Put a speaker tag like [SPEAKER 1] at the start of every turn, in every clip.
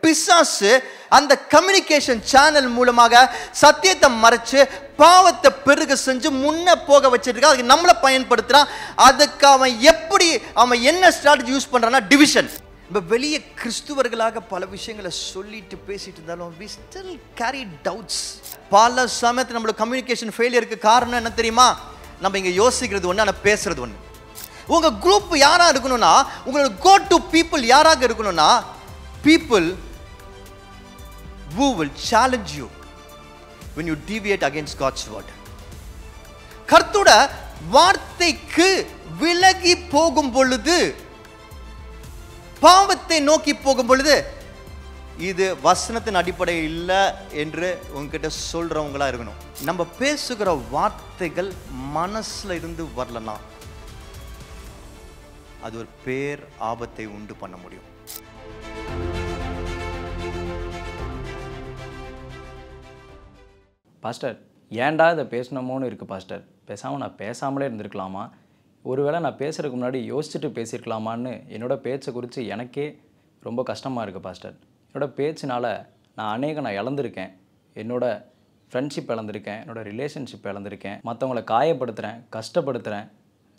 [SPEAKER 1] பிசாசு அந்த communication channel மூலமாக சத்தியத்தை மறைச்சு பாவத்தை பெருக செஞ்சு முன்ன போக வச்சிருக்கான். அதுக்கு நம்மளை பயன்படுத்துறான். அதுக்கு அவன் என்ன ஸ்ட்ராட்டஜி யூஸ் பண்றான்னா டிவிஷன். இப்போ வெளியே கிறிஸ்துவர்களாக பல விஷயங்களை சொல்லிட்டு பேசிட்டு இருந்தாலும் we still carry doubts. பல சமயத்தில் நம்மளோட கம்யூனிகேஷன் ஃபெயிலியருக்கு காரணம் என்ன தெரியுமா? நம்ம இங்கே யோசிக்கிறது ஒன்று, ஆனால் பேசுறது ஒன்று. உங்கள் குரூப் யாராக இருக்கணும்னா, உங்களோட கோ டு பீப்புள் யாராக இருக்கணும்னா, people who will challenge you when you deviate against God's word. கர்த்தரோட வார்த்தைக்கு விலகி போகும் பொழுது, பாவத்தை நோக்கி போகும் பொழுது, இது வசனத்தின் அடிப்படை இல்லை என்று உங்ககிட்ட சொல்றவங்களா இருக்கணும். நம்ம பேசுகிற வார்த்தைகள் மனசுல இருந்து வரலனா அது ஒரு பேர் ஆபத்தை உண்டு பண்ண முடியும்.
[SPEAKER 2] பாஸ்டர், ஏன்டா இதை பேசணுமோன்னு இருக்குது பாஸ்டர். பேசாமல் நான் பேசாமலே இருந்திருக்கலாமா? ஒருவேளை நான் பேசுகிறதுக்கு முன்னாடி யோசிச்சுட்டு பேசியிருக்கலாமான்னு என்னோடய பேச்சை குறித்து எனக்கே ரொம்ப கஷ்டமாக இருக்குது பாஸ்டர். என்னோடய பேச்சினால் நான் இழந்திருக்கேன். என்னோடய ஃப்ரெண்ட்ஷிப் இழந்திருக்கேன், என்னோடய ரிலேஷன்ஷிப் இழந்திருக்கேன், மற்றவங்கள காயப்படுத்துகிறேன், கஷ்டப்படுத்துகிறேன்,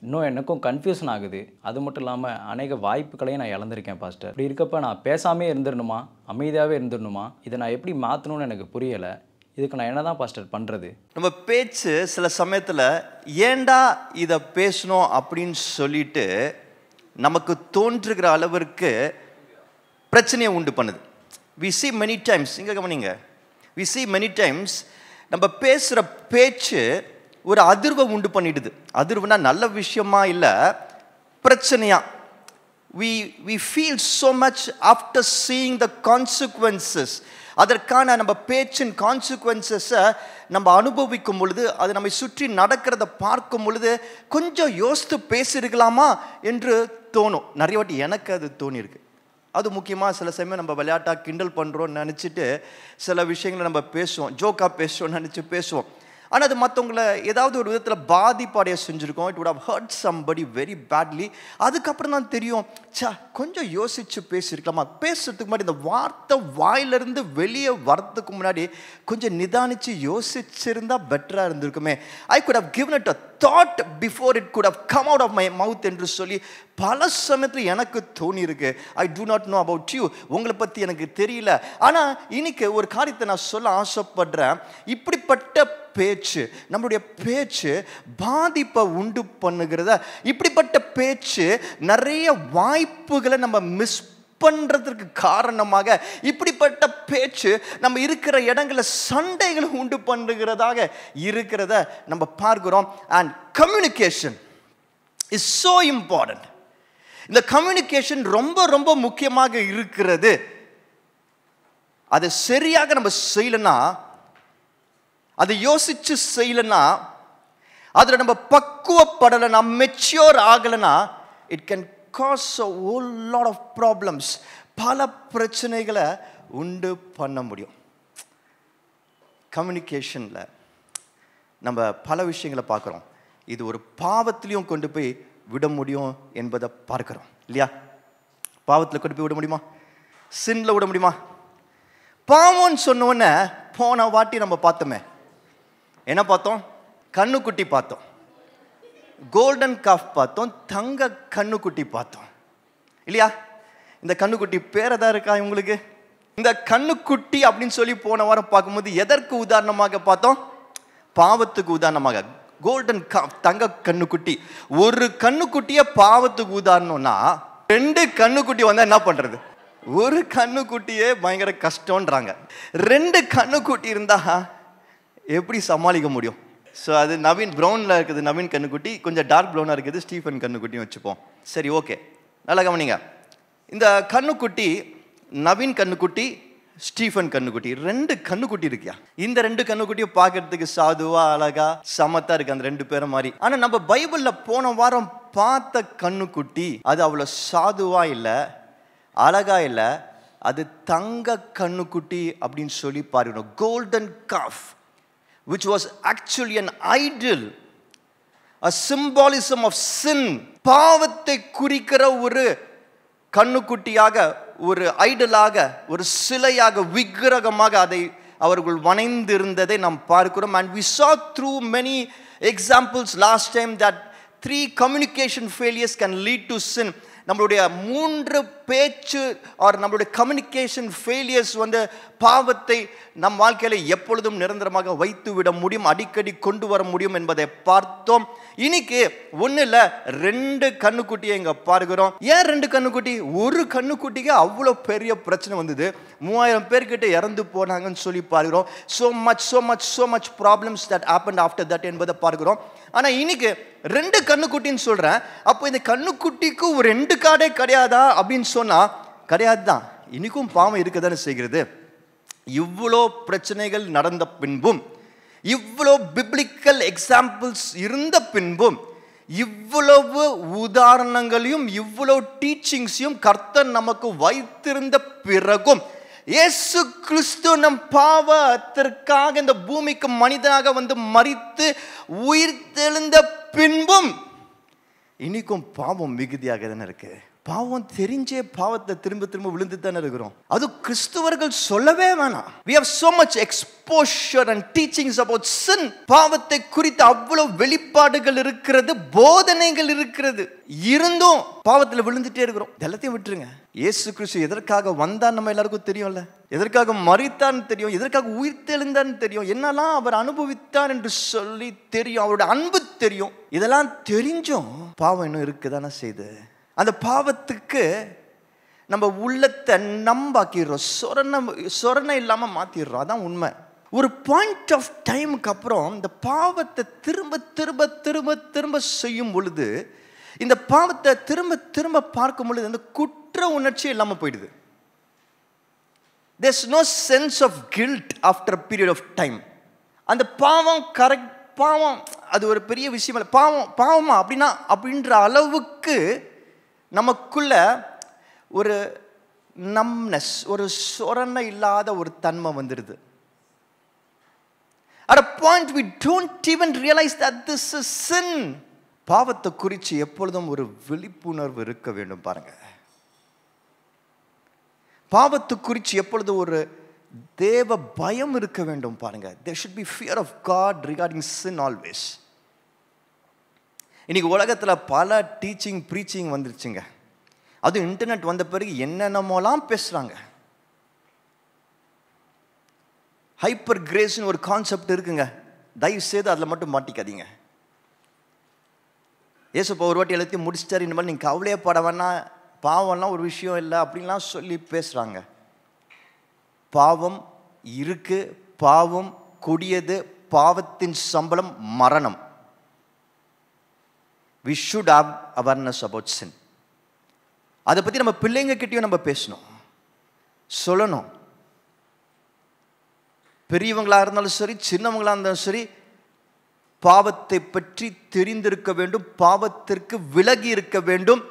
[SPEAKER 2] இன்னும் எனக்கும் கன்ஃபியூஷன் ஆகுது. அது மட்டும் இல்லாமல் அநேக வாய்ப்புகளையும் நான் இழந்திருக்கேன் பாஸ்டர். இப்படி இருக்கப்போ நான் பேசாமே இருந்துடணுமா, அமைதியாகவே இருந்துடணுமா? இதை நான் எப்படி மாற்றணும்னு எனக்கு புரியலை. இதுக்கு நான் என்ன தான் பாஸ்டர் பண்ணுறது? நம்ம பேச்சு சில சமயத்தில் ஏண்டா இதை பேசணும் அப்படின்னு சொல்லிட்டு நமக்கு தோன்றுகிற அளவிற்கு பிரச்சனையை உண்டு பண்ணுது. we see many times, இங்கே கவனிங்க, we see many times நம்ம பேசுகிற பேச்சு ஒரு அதிர்வை உண்டு பண்ணிடுது. அதிர்வுனா நல்ல விஷயமா இல்லை, பிரச்சனையா. we feel so much after seeing the consequences. அதற்கான நம்ம பேச்சின் கான்சிக்வன்சஸை நம்ம அனுபவிக்கும் பொழுது, அது நம்மை சுற்றி நடக்கிறத பார்க்கும் பொழுது கொஞ்சம் யோசித்து பேசியிருக்கலாமா என்று தோணும். நிறைய வாட்டி எனக்கு அது தோணியிருக்கு. அது முக்கியமாக சில சமயம் நம்ம விளையாட்டாக கிண்டல் பண்ணுறோன்னு நினச்சிட்டு சில விஷயங்களை நம்ம பேசுவோம், ஜோக்காக பேசுவோம்னு நினச்சி பேசுவோம். ஆனால் அது மற்றவங்களை ஏதாவது ஒரு விதத்தில் பாதிப்படைய செஞ்சுருக்கோம். It would have hurt somebody very badly. அதுக்கப்புறம் தான் தெரியும், கொஞ்சம் யோசித்து பேசியிருக்கலாமா, பேசுறதுக்கு முன்னாடி இந்த வார்த்தை வாயிலிருந்து வெளியே வர்றதுக்கு முன்னாடி கொஞ்சம் நிதானித்து யோசிச்சிருந்தா பெட்டராக இருந்திருக்குமே. I could have given it a thought before it could have come out of my mouth என்று சொல்லி பல சமயத்தில் எனக்கு தோணி இருக்கு. I do not know about you, உங்களை பற்றி எனக்கு தெரியல. ஆனால் இன்னைக்கு ஒரு காரியத்தை நான் சொல்ல ஆசைப்படுறேன். இப்படிப்பட்ட பேச்சு, நம்மளுடைய பேச்சு பாதிப்பை உண்டு பண்ணுகிறத, இப்படிப்பட்ட பேச்சு நிறைய வாய்ப்புகளை நம்ம மிஸ் பண்றதுக்கு காரணமாக, இப்படிப்பட்ட பேச்சு நம்ம இருக்கிற இடங்கள்ல சண்டைகளை உண்டு பண்ணுகிறதாக இருக்கிறத நம்ம பார்க்கிறோம். And communication is so important. இந்த கம்யூனிகேஷன் ரொம்ப ரொம்ப முக்கியமாக இருக்கிறது. அதை சரியாக நம்ம செய்யலன்னா, அதை யோசிச்சு செய்யலன்னா, அதில் நம்ம பக்குவப்படலைன்னா, மெச்சூர் ஆகலைன்னா, it can cause a whole lot of problems. பல பிரச்சனைகளை உண்டு பண்ண முடியும். கம்யூனிகேஷனில் நம்ம பல விஷயங்களை பார்க்குறோம். இது ஒரு பாவத்திலையும் கொண்டு போய் விட முடியும் என்பதை பார்க்கிறோம் இல்லையா? பாவத்தில் கொண்டு போய் விட முடியுமா? சின்ல விட முடியுமா? பாவம்னு சொன்னோன்னே போன வாட்டி நம்ம பார்த்தோமே, என்ன பார்த்தோம்? கண்ணுக்குட்டி பார்த்தோம், கோல்டன் காஃப் பார்த்தோம், தங்க கண்ணுக்குட்டி பார்த்தோம் இல்லையா? இந்த கண்ணுக்குட்டி பேர் எதா இருக்கா உங்களுக்கு? இந்த கண்ணுக்குட்டி அப்படின்னு சொல்லி போன வாரம் பார்க்கும்போது எதற்கு உதாரணமாக பார்த்தோம்? பாவத்துக்கு உதாரணமாக. கோல்டன் காஃப், தங்க கண்ணுக்குட்டி. ஒரு கண்ணுக்குட்டிய பாவத்துக்கு உதாரணம்னா, ரெண்டு கண்ணுக்குட்டி வந்தா என்ன பண்றது? ஒரு கண்ணுக்குட்டியே பயங்கர கஷ்டம்ன்றாங்க. ரெண்டு கண்ணுக்குட்டி இருந்தா எப்படி சமாளிக்க முடியும்? ஸோ அது நவீன் ப்ரௌனில் இருக்குது, நவீன் கண்ணுக்குட்டி. கொஞ்சம் டார்க் ப்ரௌனாக இருக்குது, ஸ்டீஃபன் கண்ணுக்குட்டியும் வச்சுப்போம். சரி, ஓகே, நல்லா கவனிங்க. இந்த கண்ணுக்குட்டி, நவீன் கண்ணுக்குட்டி, ஸ்டீஃபன் கண்ணுக்குட்டி, ரெண்டு கண்ணுக்குட்டி இருக்கியா? இந்த ரெண்டு கண்ணுக்குட்டியும் பார்க்கறதுக்கு சாதுவா, அழகா, சமத்தா இருக்கு அந்த ரெண்டு பேரும் மாதிரி. ஆனா நம்ம பைபிள்ல போன வாரம் பார்த்த கண்ணுக்குட்டி அது அவ்வளவு சாதுவா இல்லை, அழகா இல்லை. அது தங்க கண்ணுக்குட்டி அப்படின்னு சொல்லி பாருங்க. Golden calf, which was actually an idol, a symbolism of sin. பாவத்தை குறிக்கிற ஒரு கண்ணுக்குட்டியாக
[SPEAKER 1] ஒரு ஐடலாக, ஒரு சிலையாக, விக்கிரகமாக அதை அவர்கள் வணைந்திருந்ததை நாம் பார்க்கிறோம். And we saw through many examples last time that 3 communication failures can lead to sin. நம்மளுடைய 3 பேச்சு or நம்மளுடைய கம்யூனிகேஷன் ஃபெயிலியர்ஸ் பாவத்தை நம் வாழ்க்கையில எப்பொழுதும் நிரந்தரமாக வைத்து விட முடியும், அடிக்கடி கொண்டு வர முடியும் என்பதை பார்த்தோம். இன்னைக்கு ஒண்ணு இல்ல 2 கண்ணுக்குட்டியை இங்க பார்க்கிறோம். ஏன் 2 கண்ணுக்குட்டி? ஒரு கண்ணுக்குட்டிக்கு அவ்வளோ பெரிய பிரச்சனை வந்தது, 3000 பேர்கிட்ட இறந்து போனாங்கன்னு சொல்லி பார்க்கிறோம். so much problems that happened after that என்பதை பார்க்கிறோம். ஆனா இன்னைக்கு 2 கண்ணுக்குட்டின்னு சொல்றேன். அப்போ இந்த கண்ணுக்குட்டிக்கு ஒரு 2 காடே கிடையாதா அப்படின்னு சொன்னா கிடையாது தான். இன்னைக்கும் பாவம் இருக்கதானே செய்கிறது. இவ்வளோ பிரச்சனைகள் நடந்த பின்பும், இவ்வளோ பிப்ளிக்கல் எக்ஸாம்பிள்ஸ் இருந்த பின்பும், இவ்வளவு உதாரணங்களையும் இவ்வளோ டீச்சிங்ஸையும் கர்த்தர் நமக்கு வைத்திருந்த பிறகும், இயேசு கிறிஸ்து நம் பாவத்திற்காக இந்த பூமிக்கு மனிதனாக மரித்து உயிர்த்தெழுந்த பின்பும் இன்னைக்கும் பாவம் மிகுதியாக தானே இருக்கு. பாவம் தெரிஞ்சே பாவத்தை திரும்ப திரும்ப விழுந்து தானே இருக்கிறோம். அது கிறிஸ்துவர்கள் சொல்லவே வேணாம். we have so much exposure and teachings about sin. பாவத்தை குறித்து அவ்வளவு வெளிப்பாடுகள் இருக்கிறது, போதனைகள் இருக்கிறது. இருந்தும் பாவத்தில் விழுந்துட்டே இருக்கிறோம். எல்லாத்தையும் விட்டுருங்க. இயேசு கிறிஸ்து எதற்காக வந்தார் நம்ம எல்லாருக்கும் தெரியும்ல, எதற்காக மரித்தான்னு தெரியும், எதற்காக உயிர்த்தெழுந்தான்னு தெரியும், என்னெல்லாம் அவர் அனுபவித்தார் என்று சொல்லி தெரியும், அவருடைய அன்பு தெரியும். இதெல்லாம் தெரிஞ்சும் பாவம் இன்னும் இருக்குதானே செய்து. அந்த பாவத்துக்கு நம்ம உள்ளத்தை நம்பாக்கிடுறோம், சொரணை இல்லாமல் மாற்றிடுறோம். அதான் உண்மை. ஒரு பாயிண்ட் ஆஃப் டைமுக்கு அப்புறம் இந்த பாவத்தை திரும்ப திரும்ப திரும்ப திரும்ப செய்யும் பொழுது, இந்த பாவத்தை திரும்ப திரும்ப பார்க்கும் பொழுது அந்த குற்ற உணர்ச்சி இல்லாமல் போயிடுது. there's no sense of guilt after a period of time. அந்த பாவம் பாவம் அது ஒரு பெரிய விஷயம் இல்லை, பாவமா அப்படின்னா அப்படின்ற அளவுக்கு நமக்குள்ள ஒரு நம்னஸ், ஒரு சொரணை இல்லாத ஒரு தன்மை வந்துடுது. At a point we don't even realize that this is sin. பாவத்தை குறித்து எப்பொழுதும் ஒரு விழிப்புணர்வு இருக்க வேண்டும். பாருங்க, பாவத்தை குறித்து எப்பொழுதும் ஒரு தேவ பயம் இருக்க வேண்டும். பாருங்க, there should be fear of God regarding sin always. இன்னைக்கு உலகத்தில் பல டீச்சிங் ப்ரீச்சிங் வந்துருச்சுங்க. அதுவும் இன்டர்நெட் வந்த பிறகு என்னென்னமோலாம் பேசுகிறாங்க. ஹைப்பர் கிரேஸ்னு ஒரு கான்செப்ட் இருக்குங்க. தயவு செய்து அதில் மட்டும் மாட்டிக்காதீங்க. ஏசப்பா ஒரு வாட்டி எல்லாத்தையும் முடிச்சிட்டாரு, இந்த மாதிரி நீங்கள் கவலையே பட வேணா, பாவம்லாம் ஒரு விஷயம் இல்லை அப்படின்லாம் சொல்லி பேசுகிறாங்க. பாவம் இருக்கு, பாவம் கொடியது, பாவத்தின் சம்பளம் மரணம். we should have awareness about sin. அதை பற்றி நம்ம பிள்ளைங்க கிட்டேயும் நம்ம பேசணும், சொல்லணும். பெரியவங்களாக இருந்தாலும் சரி, சின்னவங்களாக இருந்தாலும் சரி, பாவத்தை பற்றி தெரிந்திருக்க வேண்டும், பாவத்திற்கு விலகி இருக்க வேண்டும்,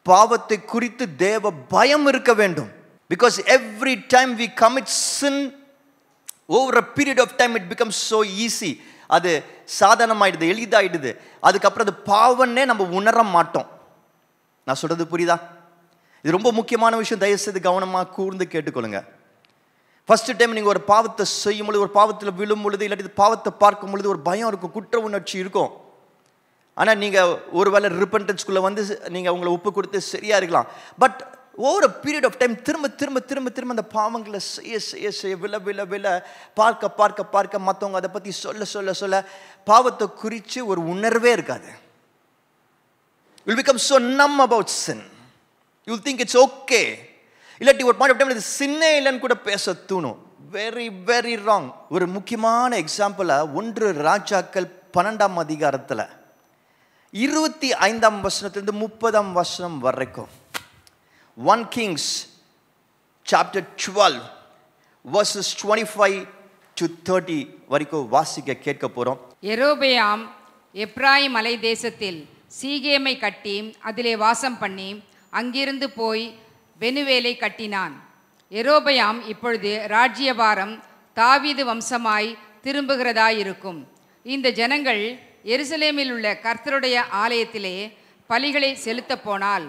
[SPEAKER 1] பாவத்தை குறித்து தேவ பயம் இருக்க வேண்டும். Because every time we commit sin, over a period of time it becomes so easy. அது சாதாரணமாயிடுது, எளிதாயிடுது. அதுக்கப்புறம் அது பாவன்னே நம்ம உணர மாட்டோம். நான் சொல்றது புரியுதா? இது ரொம்ப முக்கியமான விஷயம். தயவுசெய்து கவனமாக கூர்ந்து கேட்டுக்கொள்ளுங்க. ஃபர்ஸ்ட் டைம் நீங்கள் ஒரு பாவத்தை செய்யும் பொழுது, ஒரு பாவத்தில் விழும் பொழுது, இல்லாட்டி பாவத்தை பார்க்கும் பொழுது ஒரு பயம் இருக்கும், குற்ற உணர்ச்சி இருக்கும். ஆனால் நீங்கள் ஒருவேளை ரிப்பன்டன்ஸ்குள்ளே நீங்கள் உங்களை ஒப்பு கொடுத்து சரியாக இருக்கலாம். But over a period of time திரும்ப திரும்ப திரும்ப திரும்ப அந்த பாவங்களை செய்ய செய்ய செய்ய விழ விழ விழ பார்க்க பார்க்க பார்க்க மற்றவங்க அதை பற்றி சொல்ல சொல்ல சொல்ல பாவத்தை குறித்து ஒரு உணர்வே இருக்காது. You'll become so numb about sin. You'll think it's okay. இல்லாட்டி ஒரு பாயிண்ட் ஆஃப் டைம் இது சின்னே இல்லைன்னு கூட பேச தூணும். Very very wrong. ஒரு முக்கியமான எக்ஸாம்பிளை 1 ராஜாக்கள் 12ஆம் அதிகாரத்தில் 25ஆம் வசனத்திலிருந்து 30ஆம் வசனம் வரைக்கும், 1 Kings chapter 12 verses 25 to 30 வரைக்கும் வாசிக்க கேட்க போறோம்.
[SPEAKER 3] யெரொபெயாம் எப்ராயிம் மலை தேசத்தில் சீகேமை கட்டி அதிலே வாசம் பண்ணி அங்கிருந்து போய் பெனுவேலை கட்டினான். யெரொபெயாம் இப்பொழுது ராஜ்யபாரம் தாவீது வம்சமாய் திரும்புகிறதாயிருக்கும். இந்த ஜனங்கள் எருசலேமில் உள்ள கர்த்தருடைய ஆலயத்திலே பலிகளை செலுத்த போனால்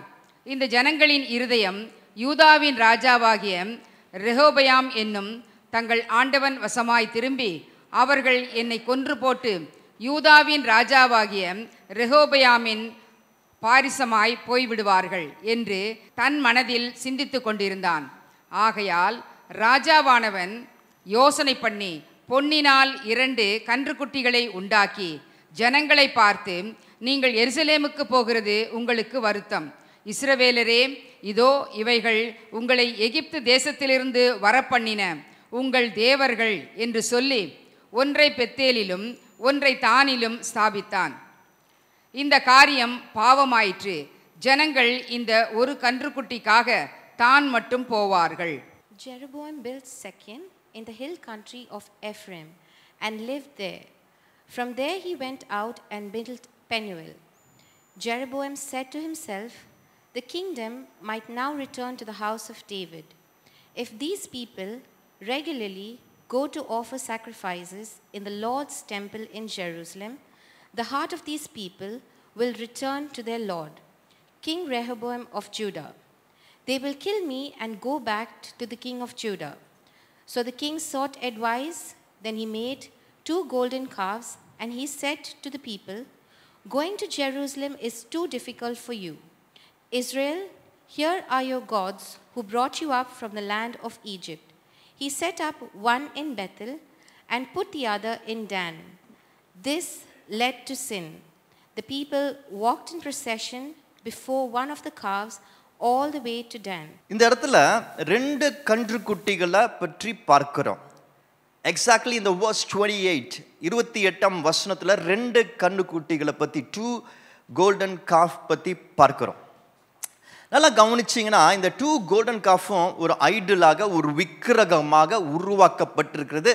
[SPEAKER 3] இந்த ஜனங்களின் இருதயம் யூதாவின் ராஜாவாகிய ரெகோபயாம் என்னும் தங்கள் ஆண்டவன் வசமாய் திரும்பி அவர்கள் என்னை கொன்று போட்டு யூதாவின் ராஜாவாகிய ரெகோபயாமின் பாரிசமாய் போய்விடுவார்கள் என்று தன் மனதில் சிந்தித்து கொண்டிருந்தான். ஆகையால் ராஜாவானவன் யோசனை பண்ணி பொன்னினால் 2 கன்றுக்குட்டிகளை உண்டாக்கி ஜனங்களை பார்த்து, நீங்கள் எருசலேமுக்கு போகிறது உங்களுக்கு வருத்தம். இஸ்ரவேலரே, இதோ இவைகள் உங்களை எகிப்து தேசத்திலிருந்து வரப்பண்ணின உங்கள் தேவர்கள் என்று சொல்லி ஒன்றை பெத்தேலிலும் ஒன்றை தானிலும் ஸ்தாபித்தான். இந்த காரியம் பாவமாயிற்று. ஜனங்கள் இந்த ஒரு கன்றுக்குட்டிக்காக தான் மட்டும் போவார்கள்.
[SPEAKER 4] Jeroboam built Shechem in the hill country of Ephraim and lived there. From there he went out and built Penuel. Jeroboam said to himself, the kingdom might now return to the house of David. If these people regularly go to offer sacrifices in the Lord's temple in Jerusalem, the heart of these people will return to their Lord, King Rehoboam of Judah. They will kill me and go back to the king of Judah. So the king sought advice. Then he made 2 golden calves, and he said to the people, going to Jerusalem is too difficult for you. Israel, here are your gods who brought you up from the land of Egypt. He set up one in Bethel and put the other in Dan. This led to sin. The people walked in procession before one of the calves all the way to Dan.
[SPEAKER 1] இந்த இடத்துல 2 கன்றுக்குட்டிகளை பற்றி பார்க்கிறோம். Exactly இந்த verse 28 28ஆம் வசனத்துல 2 கன்றுக்குட்டிகளை பத்தி 2 golden cough பத்தி பார்க்கிறோம். நல்லா கவனிச்சிங்கன்னா இந்த 2 கோல்டன் காஃபும் ஒரு ஐடலாக, ஒரு விக்கிரகமாக உருவாக்கப்பட்டிருக்கிறது.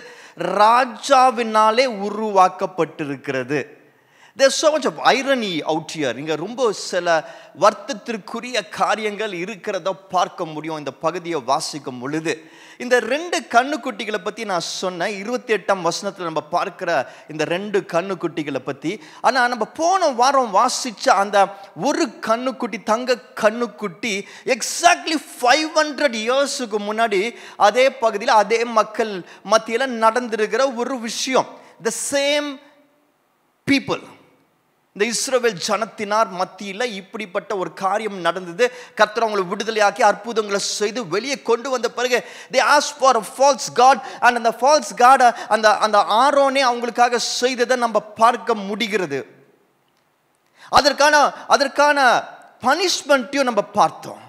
[SPEAKER 1] ராஜாவினாலே உருவாக்கப்பட்டிருக்கிறது. There's so much of irony out here. இங்க ரொம்ப சில வருத்தத்திற்குரிய காரியங்கள் இருக்கிறத பார்க்க முடியும் இந்த பகுதியை வாசிக்கும் பொழுது. இந்த 2 கன்றுக்குட்டிகளை பற்றி நான் சொன்னேன். 28ஆம் வசனத்தில் நம்ம பார்க்கிற இந்த 2 கன்றுக்குட்டிகளை பற்றி. ஆனால் நம்ம போன வாரம் வாசித்த அந்த ஒரு கன்றுக்குட்டி, தங்க கன்றுக்குட்டி, எக்ஸாக்ட்லி 500 இயர்ஸுக்கு முன்னாடி அதே பகுதியில் அதே மக்கள் மத்தியில் நடந்திருக்கிற ஒரு விஷயம். The same people, இந்த இஸ்ரவேல் ஜனத்தினார் மத்தியில் இப்படிப்பட்ட ஒரு காரியம் நடந்தது. கர்த்தர் அவங்களை விடுதலையாக்கி அற்புதங்களை செய்து வெளியே கொண்டு வந்த பிறகு they asked for a false god, and அந்த false god அந்த ஆரோனே அவங்களுக்காக செய்ததை நம்ம பார்க்க முடிகிறது. அதற்கான பனிஷ்மெண்ட்டையும் நம்ம பார்த்தோம்.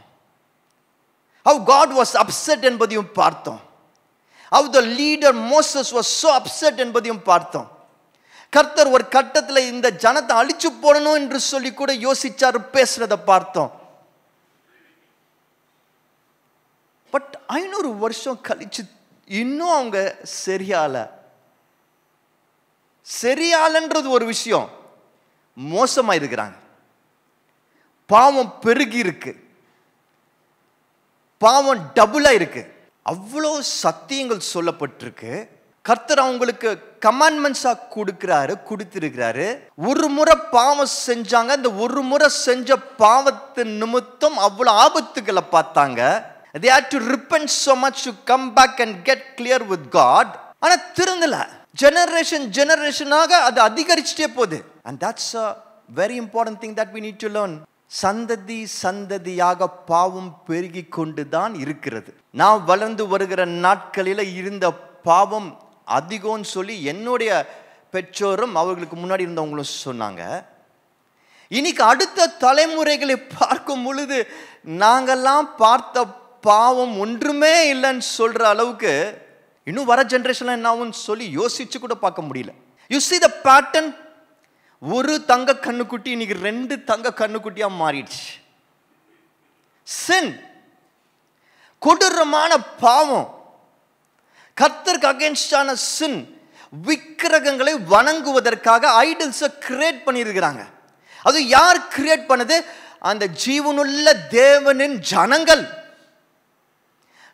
[SPEAKER 1] how God was upset என்பதையும் பார்த்தோம். how the leader Moses was so upset என்பதையும் பார்த்தோம். கர்த்தர் ஒரு கட்டத்தில் இந்த ஜனத்தை அழிச்சு போடணும் என்று சொல்லி கூட யோசிச்சார், பேசுறத பார்த்தோம். பட் 500 வருஷம் கழிச்சு இன்னும் அவங்க சரியாலன்றது ஒரு விஷயம், மோசமா இருக்கிறாங்க. பாவம் பெருகி இருக்கு, பாவம் டபுளா இருக்கு. அவ்வளோ சத்தியங்கள் சொல்லப்பட்டிருக்கு. கர்த்தர் அவங்களுக்கு கமாண்ட்மெண்ட்ஸா கொடுத்திருக்கிறாரு. ஒரு முறை பாவம் செஞ்சாங்க. அந்த ஒரு முறை செஞ்ச பாவத்தின் நிமித்தம் அவ்வளவு ஆபத்துக்களை பார்த்தாங்க. They had to repent so much to come back and get clear with God. ஆனா திருந்தல. ஜெனரேஷனாக அது அதிகரிச்சுட்டே போகுது. And that's a very important thing that we need to learn. சந்ததியாக பாவம் பெருகி கொண்டுதான் இருக்கிறது. நான் வளர்ந்து வருகிற நாட்களில் இருந்த பாவம் அதிகம்னு சொல்லி என்னுடைய பெற்றோரும் அவர்களுக்கு முன்னாடி இருந்தவங்களும் சொன்னாங்க. இன்னைக்கு அடுத்த தலைமுறைகளை பார்க்கும் பொழுது நாங்கெல்லாம் பார்த்த பாவம் ஒன்றுமே இல்லைன்னு சொல்ற அளவுக்கு இன்னும் வர ஜெனரேஷன்ல என்ன ஆகும்னு சொல்லி யோசிச்சு கூட பார்க்க முடியல. You see the pattern. ஒரு தங்க கண்ணுக்குட்டி இன்னைக்கு 2 தங்க கண்ணுக்குட்டியா மாறிடுச்சு. sin, கொடூரமான பாவம், கர்த்தருக்கு அகைன்ஸ்டான sin, விக்கிரகங்களை வணங்குவதற்காக ஐடல்ஸை கிரியேட் பண்ணியிருக்கிறாங்க. அது யார் கிரியேட் பண்ணது? அந்த ஜீவனுள்ள தேவனின் ஜனங்கள்,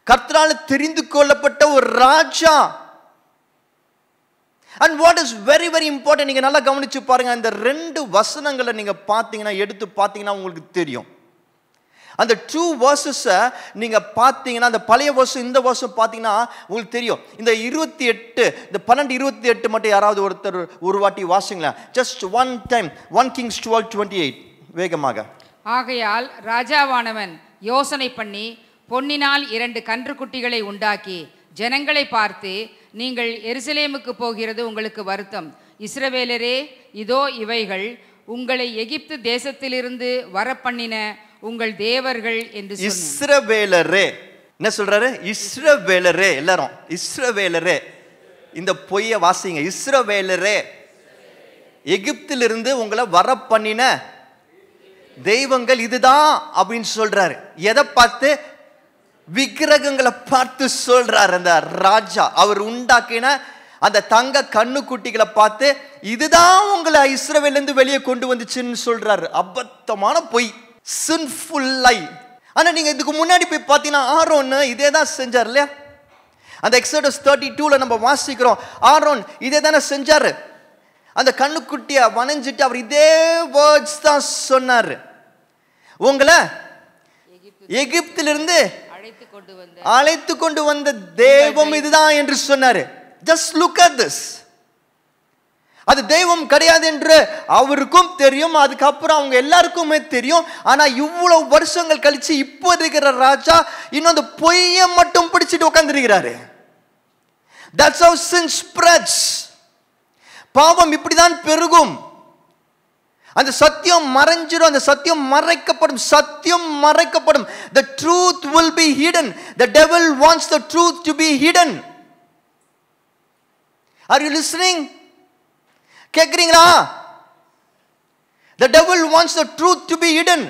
[SPEAKER 1] கர்த்தரால் தெரிந்து கொள்ளப்பட்ட ஒரு ராஜா. And what is very very important, நீங்க நல்லா கவனிச்சு பாருங்க. இந்த 2 வசனங்களை நீங்க பாத்தீங்கன்னா, எடுத்து பாத்தீங்கன்னா உங்களுக்கு தெரியும். அந்த 2 வேர்சஸை நீங்கள் பார்த்தீங்கன்னா, அந்த பழைய வருஷம் இந்த வருஷம் பார்த்தீங்கன்னா உங்களுக்கு தெரியும். இந்த 28, இந்த 12:28 மட்டும் யாராவது ஒருத்தர் ஒரு வாட்டி வாசிங்களேன். Just one time. 1 Kings 12:28 வேகமாக.
[SPEAKER 3] ஆகையால் ராஜாவானவன் யோசனை பண்ணி பொன்னினால் 2 கன்றுக்குட்டிகளை உண்டாக்கி ஜனங்களை பார்த்து, நீங்கள் எருசலேமுக்கு போகிறது உங்களுக்கு வருத்தம். இஸ்ரவேலரே, இதோ இவைகள் உங்களை எகிப்து தேசத்திலிருந்து வரப்பண்ணின உங்கள் தேவர்கள் என்று சொன்னார்.
[SPEAKER 1] இஸ்ரவேலரே என்ன சொல்றாரு? இஸ்ரவேலரே. எல்லாரும் இஸ்ரவேலரே. இந்த பொய்யை வாசிங்க. இஸ்ரவேலரே, எகிப்திலிருந்து உங்களை வர பண்ணின தெய்வங்கள் இதுதான் அப்படின்னு சொல்றாரு. எதை பார்த்து? விக்கிரகங்களை பார்த்து சொல்றாரு. அந்த ராஜா அவர் உண்டாக்கின அந்த தங்க கண்ணுக்குட்டிகளை பார்த்து இதுதான் உங்களை இஸ்ரவேலிருந்து வெளியே கொண்டு வந்துச்சுன்னு சொல்றாரு. அபத்தமான பொய், சின்ஃபுல் லை. ஆனா நீங்க இதுக்கு முன்னாடி போய் பார்த்தீங்கன்னா ஆரோன் இதே தான் செஞ்சார் இல்லையா? அந்த எக்ஸோடஸ் 32ல நம்ம வாசிக்கிறோம். ஆரோன் இதே தானே செஞ்சாரு. அந்த கண்ணுக்குட்டியை வணைஞ்சிட்டு அவர் இதே வேர்ட்ஸ் தான் சொன்னார். உங்களை எகிப்திலிருந்து அழைத்து கொண்டு வந்த தெய்வம் இதுதான் என்று சொன்னாரு. Just look at this. அது தெய்வம் கிடையாது என்று அவருக்கும் தெரியும், அதுக்கப்புறம் அவங்க எல்லாருக்குமே தெரியும். ஆனா இவ்வளவு வருஷங்கள் கழிச்சு இப்போ இருக்கிற ராஜா இன்னும் அந்த பொய்யை மட்டும் பிடிச்சிட்டு உட்கார்ந்திருக்கிறாரு. That's how sin spreads. பாவம் இப்படிதான் பெருகும். அந்த சத்தியம் மறைஞ்சிடும், அந்த சத்தியம் மறைக்கப்படும், சத்தியம் மறைக்கப்படும். The truth will be hidden. The devil wants the truth to be hidden. Are you listening? கேக்குறீங்களா? The devil wants the truth to be hidden.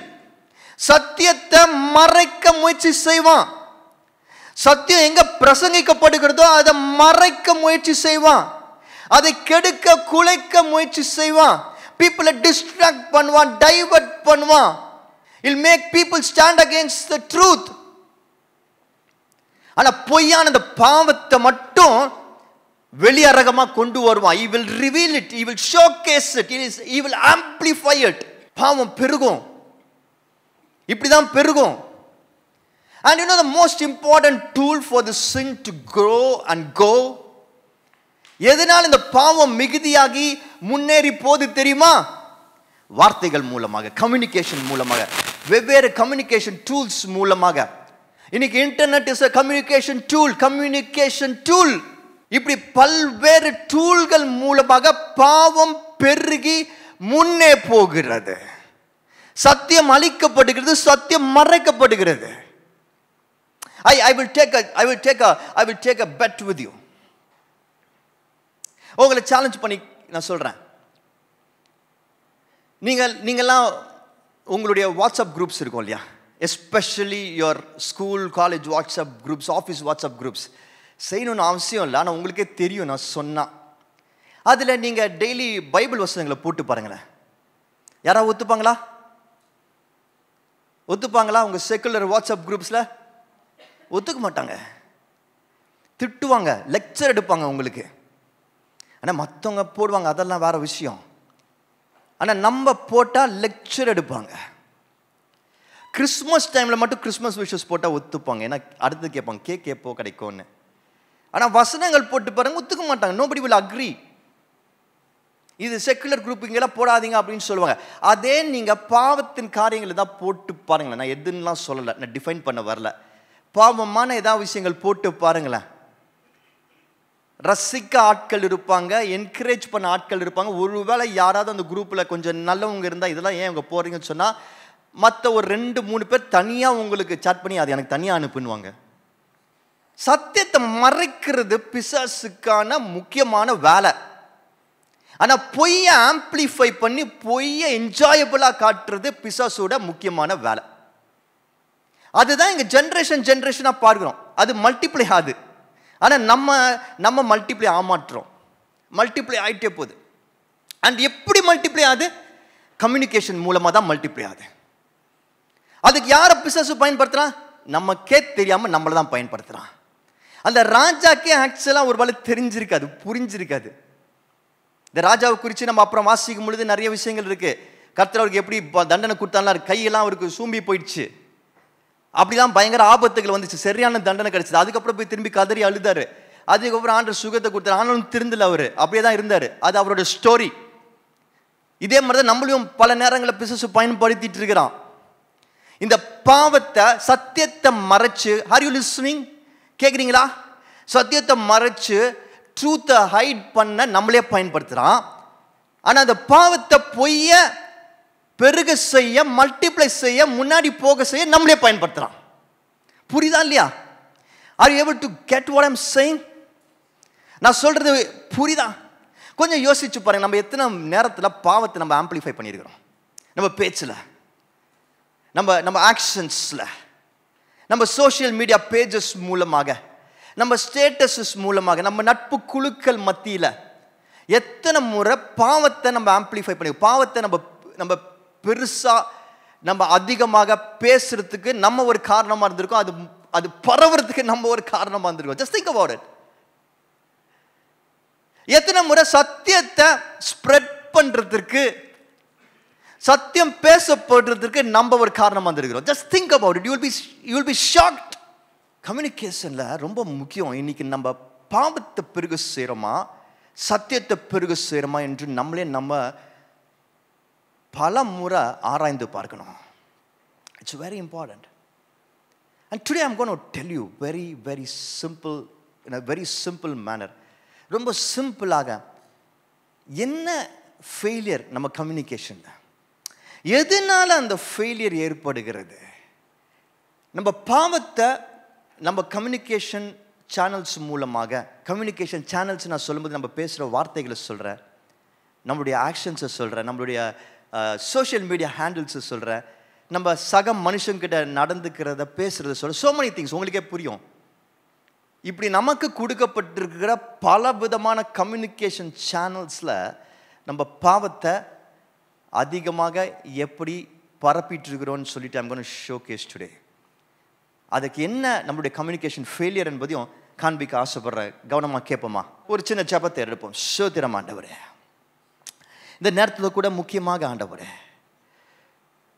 [SPEAKER 1] சத்தியத்தை மறைக்க முயற்சி செய்வான். சத்தியம் எங்க பிரசங்கிக்கப்படுகிறதோ அதை மறைக்க முயற்சி செய்வான். அதை கெடுக்க குலைக்க முயற்சி செய்வான். People distract பண்ணுவான், டைவர்ட் பண்ணுவான். He'll make people stand against the truth. ஆனா பொய்யான அந்த பாவத்தை மட்டும் வெளியரகமா கொண்டு வருவான். He will reveal it, he will showcase it, he will amplify it. பாவம் பெருகும், இப்படிதான் பெருகும். And you know the most important tool for the sin to grow and go, எதனால் இந்த பாவம் மிகுதியாகி முன்னேறி போது தெரியுமா? வார்த்தைகள் மூலமாக, கம்யூனிகேஷன் மூலமாக, வெவ்வேறு கம்யூனிகேஷன் டூல்ஸ் மூலமாக. இன்னைக்கு internet is a communication tool, communication tool. இப்படி பல்வேறு டூல்கள் மூலமாக பாவம் பெருகி முன்னே போகிறது. சத்தியம் அழிக்கப்படுகிறது, சத்தியம் மறைக்கப்படுகிறது. I will take a bet with you. உங்களை சேலஞ்ச் பண்ணி நான் சொல்றேன். நீங்கள்லாம் உங்களுடைய வாட்ஸ்அப் குரூப்ஸ் இருக்கும் இல்லையா? Especially your school college WhatsApp groups, office WhatsApp groups. செய்யணும்னு அவசியம் இல்லை, ஆனால் உங்களுக்கே தெரியும் நான் சொன்னால். அதில் நீங்கள் டெய்லி பைபிள் வசனங்களை போட்டு பாருங்களேன். யாராவது ஒத்துப்பாங்களா? உங்கள் செக்குலர் வாட்ஸ்அப் குரூப்ஸில் ஒத்துக்க மாட்டாங்க, திட்டுவாங்க, லெக்சர் எடுப்பாங்க உங்களுக்கு. ஆனால் மற்றவங்க போடுவாங்க, அதெல்லாம் வேற விஷயம். ஆனால் நம்ம போட்டால் லெக்சர் எடுப்பாங்க. கிறிஸ்மஸ் டைமில் மட்டும் கிறிஸ்மஸ் விஷஸ் போட்டால் ஒத்துப்பாங்க, ஏன்னா அடுத்து கேட்பாங்க கேக் எப்போ கிடைக்கும்னு. ஆனால் வசனங்கள் போட்டு பாருங்க, ஒத்துக்க மாட்டாங்க. nobody will agree. இது செக்குலர் குரூப் இங்கெல்லாம் போடாதீங்க அப்படின்னு சொல்லுவாங்க. அதே நீங்கள் பாவத்தின் காரியங்களை தான் போட்டு பாருங்களேன். நான் எதுன்னெலாம் சொல்லலை, நான் டிஃபைன் பண்ண வரல. பாவமான ஏதாவது விஷயங்கள் போட்டு பாருங்களேன். ரசிக்க ஆட்கள் இருப்பாங்க, என்கரேஜ் பண்ண ஆட்கள் இருப்பாங்க. ஒருவேளை யாராவது அந்த குரூப்பில் கொஞ்சம் நல்லவங்க இருந்தால் இதெல்லாம் ஏன் இவங்க போகிறீங்கன்னு சொன்னால் மற்ற ஒரு 2-3 பேர் தனியாக உங்களுக்கு சாட் பண்ணி அது எனக்கு தனியாக அனுப்புவாங்க. சத்தியத்தை மறைக்கிறது பிசாசுக்கான முக்கியமான வேலை. ஆனால் பொய்யை ஆம்பிளிஃபை பண்ணி பொய்யை என்ஜாயபிளாக காட்டுறது பிசாசோட முக்கியமான வேலை. அதுதான் இங்கே ஜென்ரேஷனாக பார்க்குறோம். அது மல்டிப்ளை ஆகுது. ஆனால் நம்ம மல்டிப்ளை ஆமாட்டுறோம். மல்டிப்ளை ஆகிட்டே போகுது. அண்ட் எப்படி மல்டிப்ளை ஆகுது? கம்யூனிகேஷன் மூலமாக தான் மல்டிப்ளை ஆகுது. அதுக்கு யாரை பிசாசு பயன்படுத்துகிறான்? நமக்கே தெரியாமல் நம்மளை தான் பயன்படுத்துகிறான். அந்த ராஜாக்கே ஆக்சுவலாக ஒரு வேளை தெரிஞ்சிருக்காது, புரிஞ்சிருக்காது. இந்த ராஜாவை குறித்து நம்ம அப்புறம் வாசிக்கும் பொழுது நிறைய விஷயங்கள் இருக்குது. கர்த்தர் அவருக்கு எப்படி தண்டனை கொடுத்தாலும் கையெல்லாம் அவருக்கு சூம்பி போயிடுச்சு. அப்படிலாம் பயங்கர ஆபத்துகள் வந்துச்சு, சரியான தண்டனை கிடைச்சது. அதுக்கப்புறம் போய் திரும்பி கதறி அழுதாரு. அதுக்கப்புறம் ஆண்டவர் சுகத்தை கொடுத்தாரு. ஆனாலும் திருந்தல, அவரு அப்படியே தான் இருந்தாரு. அது அவரோட ஸ்டோரி. இதே மாதிரி தான் நம்மளையும் பல நேரங்களில் பிசாசு பயன்படுத்திட்டு இருக்கிறான். இந்த பாவத்தை, சத்தியத்தை மறைச்சு, ஆர் யூ லிஸ்னிங், கேட்குறீங்களா? சத்தியத்தை மறைச்சு ட்ரூத்தை ஹைட் பண்ண நம்மளே பயன்படுத்துகிறான். ஆனால் அந்த பாவத்தை பொய்ய பெருக செய்ய, மல்டிப்ளை செய்ய, முன்னாடி போக செய்ய நம்மளே பயன்படுத்துகிறான். புரியுதா இல்லையா? Are you able to get what I am saying? நான் சொல்றது புரியுதா? கொஞ்சம் யோசிச்சு பாருங்க. நம்ம எத்தனை நேரத்தில் பாவத்தை நம்ம ஆம்பிளிஃபை பண்ணியிருக்கிறோம்? நம்ம பேச்சில், நம்ம ஆக்ஷன்ஸில், நம்ம சோஷியல் மீடியா பேஜஸ் மூலமாக, நம்ம ஸ்டேட்டஸஸ் மூலமாக, நம்ம நட்பு குழுக்கள் மத்தியில் எத்தனை முறை பாவத்தை நம்ம ஆம்பிளிஃபை பண்ணி, பாவத்தை நம்ம பெருசாக, நம்ம அதிகமாக பேசுறதுக்கு நம்ம ஒரு காரணமாக இருந்திருக்கோம். அது பரவுறதுக்கு நம்ம ஒரு காரணமாக இருந்திருக்கோம். Just think about it. எத்தனை முறை சத்தியத்தை ஸ்ப்ரெட் பண்றதுக்கு, சத்தியம் பேசப்படுறதுக்கு நம்ம ஒரு காரணமாக இருந்திருக்கிறோம். Just think about it. You will be shocked. கம்யூனிகேஷன்ல ரொம்ப முக்கியம். இன்னைக்கு நம்ம பாவத்தை பெருக செய்கிறோமா, சத்தியத்தை பெருக செய்கிறோமா என்று நம்ம பல முறை ஆராய்ந்து பார்க்கணும். It's very important. And today I'm going to tell you very very simple, in a very simple manner. ரொம்ப சிம்பிளாக, என்ன ஃபெயிலியர் நம்ம கம்யூனிகேஷன்ல, எதனால அந்த ஃபெயிலியர் ஏற்படுகிறது? நம்ம பாவத்தை நம்ம கம்யூனிகேஷன் சேனல்ஸ் மூலமாக, கம்யூனிகேஷன் சேனல்ஸ் நான் சொல்லும்போது நம்ம பேசுகிற வார்த்தைகளை சொல்கிறேன், நம்மளுடைய ஆக்ஷன்ஸை சொல்கிறேன், நம்மளுடைய சோஷியல் மீடியா ஹேண்டில்ஸை சொல்கிறேன், நம்ம சக மனுஷங்கிட்ட நடந்துக்கிறத பேசுகிறத சொல்கிறேன். ஸோ மெனி திங்ஸ் உங்களுக்கே புரியும். இப்படி நமக்கு கொடுக்கப்பட்டிருக்கிற பல விதமான கம்யூனிகேஷன் சேனல்ஸில் நம்ம பாவத்தை அதிகமாக எப்படி பரப்பிட்டு இருக்கிறோன்னு சொல்லிட்டு I'm going to showcase today. அதுக்கு என்ன நம்மளுடைய கம்யூனிகேஷன் ஃபெயிலியர் என்பதையும் காண்பிக்க ஆசைப்படுறேன். கவனமாக கேட்போமா? ஒரு சின்ன ஜெபத்தை எடுப்போம். ஸ்தோத்திரம் ஆண்டவரே, இந்த நேரத்தில் கூட முக்கியமாக ஆண்டவரே,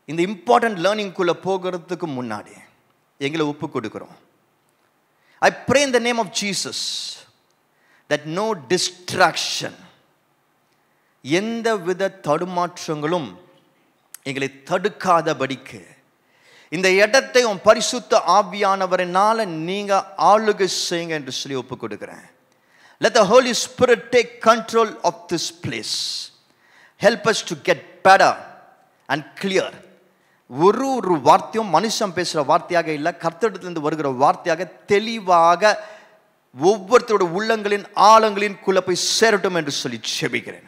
[SPEAKER 1] இந்த இம்பார்ட்டன்ட் லேர்னிங்குள்ளே போகிறதுக்கு முன்னாடி எங்களை ஒப்பு கொடுக்குறோம். I pray in the name of Jesus that no distraction, எந்த வித தடுமாற்றங்களும் எங்களை தடுக்காதபடிக்கு இந்த இடத்தை உன் பரிசுத்த ஆவியானவரினால நீங்க ஆளுகை செய்யுங்க என்று சொல்லி ஒப்பு கொடுக்கிறேன். Let the Holy Spirit take control of this place. Help us to get better and clear. ஒரு வார்த்தையும் மனுஷன் பேசுகிற வார்த்தையாக இல்லை, கர்த்தரிடத்திலிருந்து வருகிற வார்த்தையாக தெளிவாக ஒவ்வொருத்தரோட உள்ளங்களின் ஆழங்களின் குள்ள போய் சேரட்டும் என்று சொல்லி ஜெபிக்கிறேன்.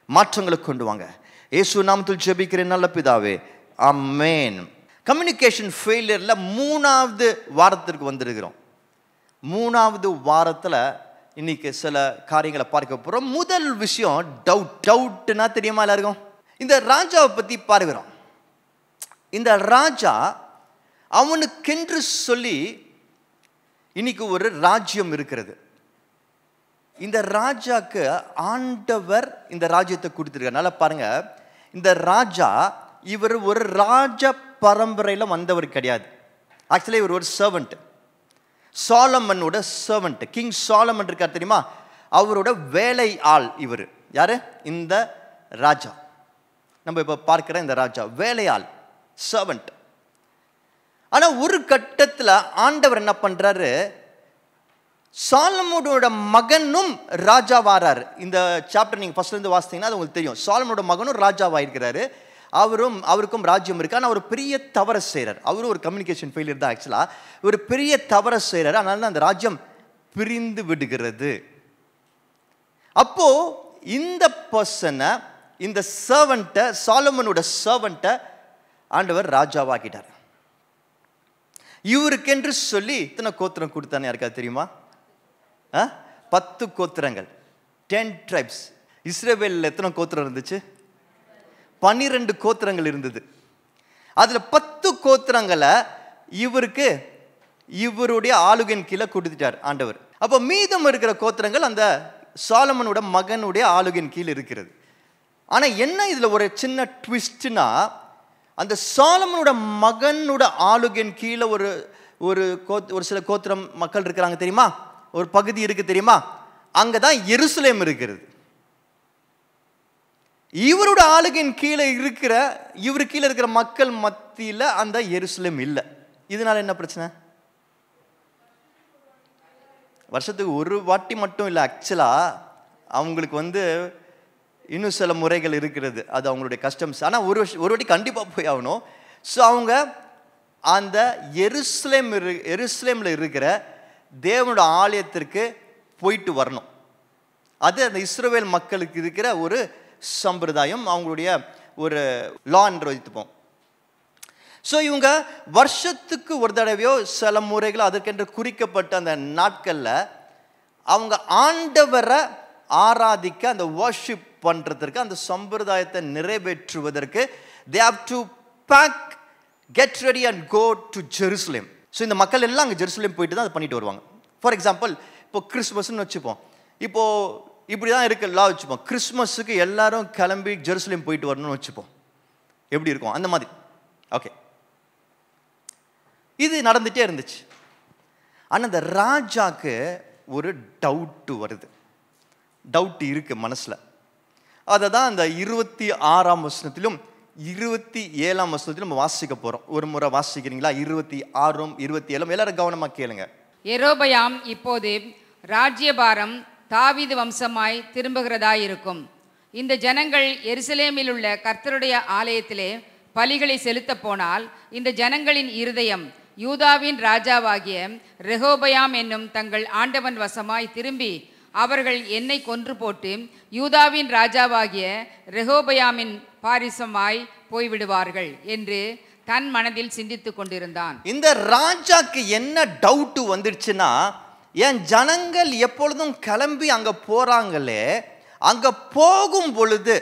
[SPEAKER 1] மாற்றங்களை கொண்டு வாங்க. இயேசு நாமத்தில் ஜெபிக்கிறேன் நல்ல பிதாவே, ஆமென். கம்யூனிகேஷன் ஃபெயிலியரில் 3வது வாரத்திற்கு வந்திருக்கிறோம். 3வது வாரத்தில் இன்னைக்கு சில காரியங்களை பார்க்க போகிறோம். முதல் விஷயம் டவுட்னா தெரியுமா எல்லாருக்கும்? இந்த ராஜாவை பற்றி பார்க்கிறோம். இந்த ராஜா அவனுக்கென்று சொல்லி இன்னைக்கு ஒரு ராஜ்யம் இருக்கிறது. இந்த ராஜாக்கு ஆண்டவர் இந்த ராஜ்யத்தை கொடுத்துருக்கார். நல்லா பாருங்க, இந்த ராஜா இவர் ஒரு ராஜ பரம்பரையில் வந்தவர் கிடையாது. ஆக்சுவலி இவர் ஒரு சர்வெண்ட், சாலமனோட சர்வெண்ட். கிங் சாலமன் இருக்கார் தெரியுமா, அவரோட வேலை ஆள் இவர். யாரு? இந்த ராஜா. நம்ம இப்போ பார்க்கிற இந்த ராஜா வேலையாள், சர்வெண்ட். ஆனா ஒரு கட்டத்தில் ஆண்டவர் என்ன பண்றாரு, சாலமோனோட மகனும் ராஜாவாரார். இந்த சாப்டர் நீங்க ஃபர்ஸ்ட்ல இருந்து வாசித்தீங்கன்னா அது உங்களுக்கு தெரியும். சாலமோனோட மகனும் ராஜாவாயிருக்கிறாரு. அவருக்கும் ராஜ்யம் இருக்கு. ஆனால் ஒரு பெரிய தவறை செய்கிறார். அவரும் ஒரு கம்யூனிகேஷன் ஃபெயிலியர் தான். ஆக்சுவலாக ஒரு பெரிய தவறை செய்கிறார். அதனால அந்த ராஜ்யம் பிரிந்து விடுகிறது. அப்போ இந்த பர்சனை, இந்த சர்வெண்ட்டை, சாலமனோட சர்வெண்ட்டை ஆண்டவர் ராஜாவாக்கிட்டார். இவருக்கென்று சொல்லி இத்தனை கோத்திரம் கொடுத்தானே யாருக்காவது தெரியுமா? 10 கோத்திரங்கள், 10 tribes. இஸ்ரவேலில் எத்தனை கோத்திரம் இருந்துச்சு? 12 கோத்திரங்கள் இருந்தது. அதுல 10 கோத்திரங்களை இவருக்கு இவருடைய ஆளுகையின் கீழே கொடுத்துட்டார் ஆண்டவர். அப்போ மீதம் இருக்கிற கோத்திரங்கள் அந்த சாலமனோட மகனுடைய ஆளுகையின் கீழ் இருக்கிறது. ஆனா என்ன இதுல ஒரு சின்ன ட்விஸ்ட்னா, அந்த சாலமனோட மகனோட ஆளுகையின் கீழே ஒரு சில கோத்திரம் மக்கள் இருக்கிறாங்க தெரியுமா, ஒரு பகுதி இருக்கு தெரியுமா, அங்கதான் எருசலேம் இருக்கிறது. இவரோட ஆளுகையின் கீழே இவரு கீழே இருக்கிற மக்கள் மத்தியில அந்த எருசலேம் இல்லை. இதனால என்ன பிரச்சனை? வருஷத்துக்கு ஒரு வாட்டி மட்டும் இல்லை, ஆக்சுவலா அவங்களுக்கு இன்னும் சில முறைகள் இருக்கிறது, அது அவங்களுடைய கஸ்டம்ஸ். ஆனால் ஒரு வாட்டி கண்டிப்பாக போய் ஆகணும். ஸோ அவங்க அந்த எருசலேமில் இருக்கிற தேவனோட ஆலயத்திற்கு போயிட்டு வரணும். அது அந்த இஸ்ரவேல் மக்களுக்கு இருக்கிற ஒரு சம்பிரதாயம், அவங்களுடைய ஒரு லா என்று வைத்துப்போம். ஸோ இவங்க வருஷத்துக்கு ஒரு தடவையோ சில முறைகளோ அதற்கென்று குறிக்கப்பட்ட அந்த நாட்களில் அவங்க ஆண்டவரை ஆராதிக்க, அந்த வர்ஷிப் பண்ணுறதுக்கு, அந்த சம்பிரதாயத்தை நிறைவேற்றுவதற்கு they have to pack, get ready and go to Jerusalem. So இந்த மக்கள் எல்லாம் அங்கே ஜெருசலேம் போயிட்டு தான் அதை பண்ணிட்டு வருவாங்க. ஃபார் எக்ஸாம்பிள், இப்போ கிறிஸ்மஸ்ன்னு வச்சுப்போம். இப்போது இப்படி தான் இருக்குல்லா வச்சுப்போம். கிறிஸ்மஸுக்கு எல்லாரும் கிளம்பி ஜெருசலேம் போயிட்டு வரணும்னு வச்சுப்போம். எப்படி இருக்கும் அந்த மாதிரி. ஓகே, இது நடந்துகிட்டே இருந்துச்சு. ஆனால் அந்த ராஜாக்கு ஒரு டவுட்டு வருது, டவுட் இருக்கு மனசில். அதை தான் அந்த 26ஆம் வசனத்திலும் 27ஆம் வசனத்திலும் நம்ம வாசிக்க போகிறோம். ஒரு முறை வாசிக்கிறீங்களா? 26, 27 எல்லாரும் கவனமாக கேளுங்க.
[SPEAKER 3] யெரொபெயாம் இப்போது ராஜ்யபாரம் தாவீது வம்சமாய் திரும்புகிறதாயிருக்கும். இந்த ஜனங்கள் எருசலேமில் உள்ள கர்த்தருடைய ஆலயத்திலே பலிகளை செலுத்த போனால் இந்த ஜனங்களின் இருதயம் யூதாவின் ராஜாவாகிய ரெகோபெயாம் என்னும் தங்கள் ஆண்டவன் வசமாய் திரும்பி அவர்கள் என்னை கொன்று போட்டு யூதாவின் ராஜாவாகிய ரெகோபெயாமின் பாரிசமாய் போய்விடுவார்கள் என்று தன் மனதில் சிந்தித்து கொண்டிருந்தான்.
[SPEAKER 1] இந்த ராஜாக்கு என்ன டவுட் வந்துடுச்சுன்னா, என் ஜனங்கள் எப்பொழுதும் கிளம்பி அங்க போறாங்களே, அங்க போகும் பொழுது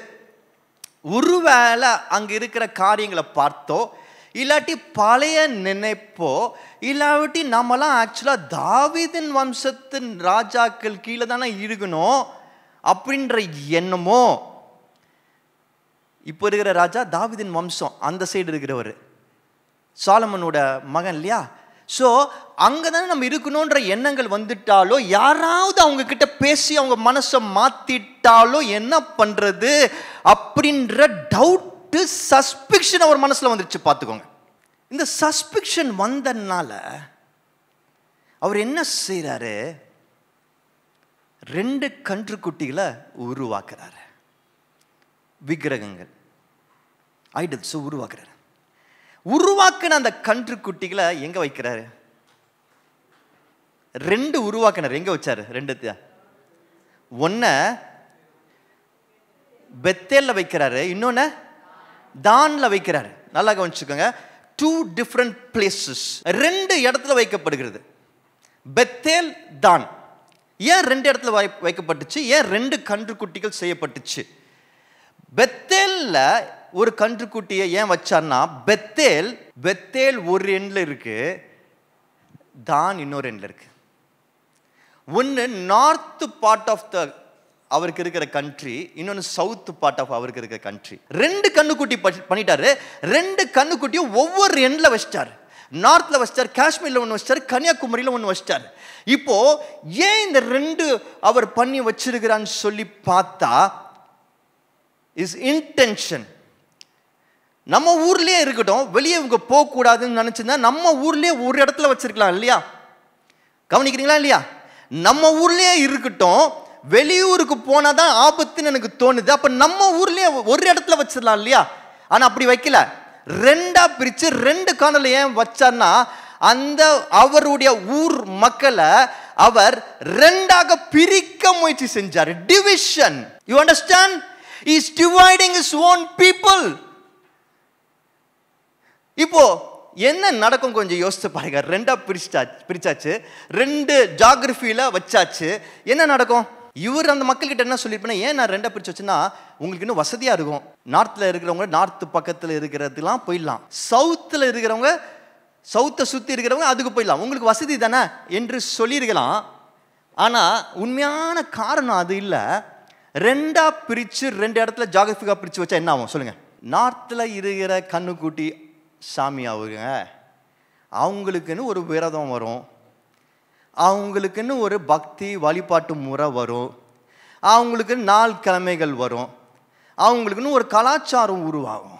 [SPEAKER 1] ஒருவேளை அங்க இருக்கிற காரியங்களை பார்த்தோ, இல்லாட்டி பழைய நினைப்போ, இல்லாட்டி நம்மலாம் ஆக்சுவலா தாவீதின் வம்சத்தின் ராஜாக்கள் கீழே தானே இருக்கணும் அப்படின்ற எண்ணமோ. இப்போ இருக்கிற ராஜா தாவீதின் வம்சம், அந்த சைடு இருக்கிறவர் சாலமனோட மகன் இல்லையா? ஸோ அங்கே தானே நம்ம இருக்கணுன்ற எண்ணங்கள் வந்துட்டாலோ, யாராவது அவங்க கிட்ட பேசி அவங்க மனசை மாத்திட்டாலோ என்ன பண்றது அப்படின்ற டவுட்டு, சஸ்பிக்ஷன் அவர் மனசில் வந்துருச்சு. பார்த்துக்கோங்க, இந்த சஸ்பிக்ஷன் வந்தனால அவர் என்ன செய்யறாரு? 2 கன்றுக்குட்டிகளை உருவாக்குறாரு. விக்கிரகங்கள், ஐடல்ஸ் உருவாக்குறாரு. உருவாக்கின அந்த கன்றுக்குட்டிகளை எங்க வைக்கிறாரு? 2 உருவாக்கினார். எங்க வச்சாரு? 2. ஒன்ன பெத்தேல்ல வைக்கிறாரு, இன்னொன்னு தான்ல வைக்கிறாரு. நல்லா கவனிச்சுக்கோங்க, 2 different places, 2 இடத்துல வைக்கப்படுகிறது. பெத்தேல், தான். ஏன் 2 இடத்துல வைக்கப்பட்டுச்சு? ஏன் 2 கன்றுக்குட்டிகள் செய்யப்பட்டுச்சு? பெத்தேல்ல ஒரு கன்றுக்குட்டியை ஏன் வச்சார்னா, பெத்தேல் ஒரு எண்ட்ல இருக்கு, தான் இன்னொரு எண்ட்ல இருக்கு. ஒன்னு நார்த் பார்ட் ஆஃப் த அவருக்கு இருக்கிற கண்ட்ரி, இன்னொன்னு சவுத் பார்ட் ஆஃப் அவருக்கு இருக்கிற கண்ட்ரி. 2 கன்றுக்குட்டி பண்ணிட்டாரு. 2 கன்றுக்குட்டியும் ஒவ்வொரு எண்ட்ல வச்சிட்டாரு. நார்த்ல வச்சிட்டாரு, காஷ்மீர்ல ஒன்று வச்சிட்டாரு, கன்னியாகுமரியில ஒன்று வச்சிட்டாரு. இப்போ ஏன் இந்த 2 அவர் பண்ணி வச்சிருக்கிறான்னு சொல்லி பார்த்தா, இஸ் இன்டென்ஷன். நம்ம ஊர்லயே இருக்கட்டும், வெளியே இவங்க போக கூடாதுன்னு நினைச்சிருந்தா நம்ம ஊர்லயே ஒரு இடத்துல வச்சிருக்கலாம் இல்லையா? கவனிக்கிறீங்களா இல்லையா? நம்ம ஊர்லயே இருக்கட்டும், வெளியூருக்கு போனாதான் ஆபத்துன்னு எனக்கு தோணுது. அப்ப நம்ம ஊர்லயே ஒரு இடத்துல வச்சிடலாம் இல்லையா? ஆனா அப்படி வைக்கல, 2ஆ பிரிச்சு 2 கார்னர்ல ஏன் வச்சார்னா, அந்த அவருடைய ஊர் மக்களை அவர் 2ஆக பிரிக்க முயற்சி செஞ்சார். Division. You understand? He is dividing his own people. இப்போ என்ன நடக்கும் கொஞ்சம் யோசிச்சு பாருங்க. 2ஆ பிரிச்சாச்சு, 2 ஜியோகிராஃபியில வச்சாச்சு. என்ன நடக்கும்? இவர் அந்த மக்கள் கிட்ட என்ன சொல்லிருப்பேன்னா, ஏன் நான் 2ஆ பிரிச்சு வச்சுன்னா உங்களுக்கு இன்னும் வசதியா இருக்கும். நார்த்ல இருக்கிறவங்க நார்த் பக்கத்துல இருக்கிறதுலாம் போயிடலாம், சவுத்துல இருக்கிறவங்க சவுத்தை சுத்தி இருக்கிறவங்க அதுக்கு போயிடலாம், உங்களுக்கு வசதி தானே என்று சொல்லியிருக்கலாம். ஆனா உண்மையான காரணம் அது இல்லை. 2ஆ பிரிச்சு 2 இடத்துல ஜியோகிராஃபிக்கா பிரிச்சு வச்சா என்ன ஆகும் சொல்லுங்க? நார்த்தில் இருக்கிற கண்ணுக்குட்டி சாமி அவங்களுக்குன்னு ஒரு விரதம் வரும், அவங்களுக்குன்னு ஒரு பக்தி வழிபாட்டு முறை வரும், அவங்களுக்கு நாள் கிழமைகள் வரும், அவங்களுக்குன்னு ஒரு கலாச்சாரம் உருவாகும்.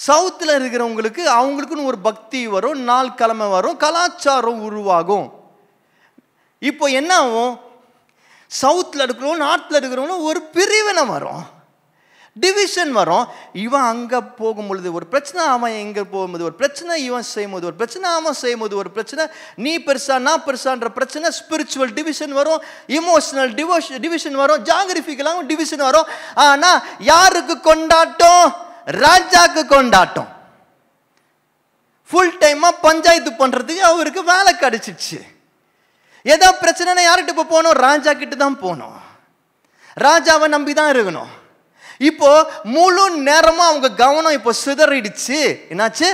[SPEAKER 1] சவுத்தில் இருக்கிறவங்களுக்கு அவங்களுக்குன்னு ஒரு பக்தி வரும், நாள் கிழமை வரும், கலாச்சாரம் உருவாகும். இப்போ என்ன ஆகும்? சவுத்தில் இருக்கிறவங்க நார்த்தில் இருக்கிறவங்க ஒரு பிரிவினை வரும், டிவிஷன் வரும். இவன் அங்கே போகும்பொழுது ஒரு பிரச்சனை, அவன் எங்கே போகும்போது ஒரு பிரச்சனை, இவன் செய்யும்போது ஒரு பிரச்சனை, அவன் செய்யும்போது ஒரு பிரச்சனை, நீ பெருசா நான் பெருசான்ற பிரச்சனை, ஸ்பிரிச்சுவல் டிவிஷன் வரும், இமோஷனல் டிவிஷன் வரும், ஜாகிரபிக்கலாகவும் டிவிஷன் வரும். ஆனால் யாருக்கு கொண்டாட்டம்? ராஜாக்கு கொண்டாட்டம். ஃபுல் டைமாக பஞ்சாயத்து பண்ணுறதுக்கு அவருக்கு வேலை கிடைச்சிச்சு. ஏதோ பிரச்சனைனா யார்கிட்ட இப்போ போகணும்? ராஜா கிட்ட தான் போகணும், ராஜாவை நம்பி தான் இருக்கணும். இப்போ முழு நேரமா அவங்க கவனம் இப்போ சிதறிடுச்சு. என்னாச்சு?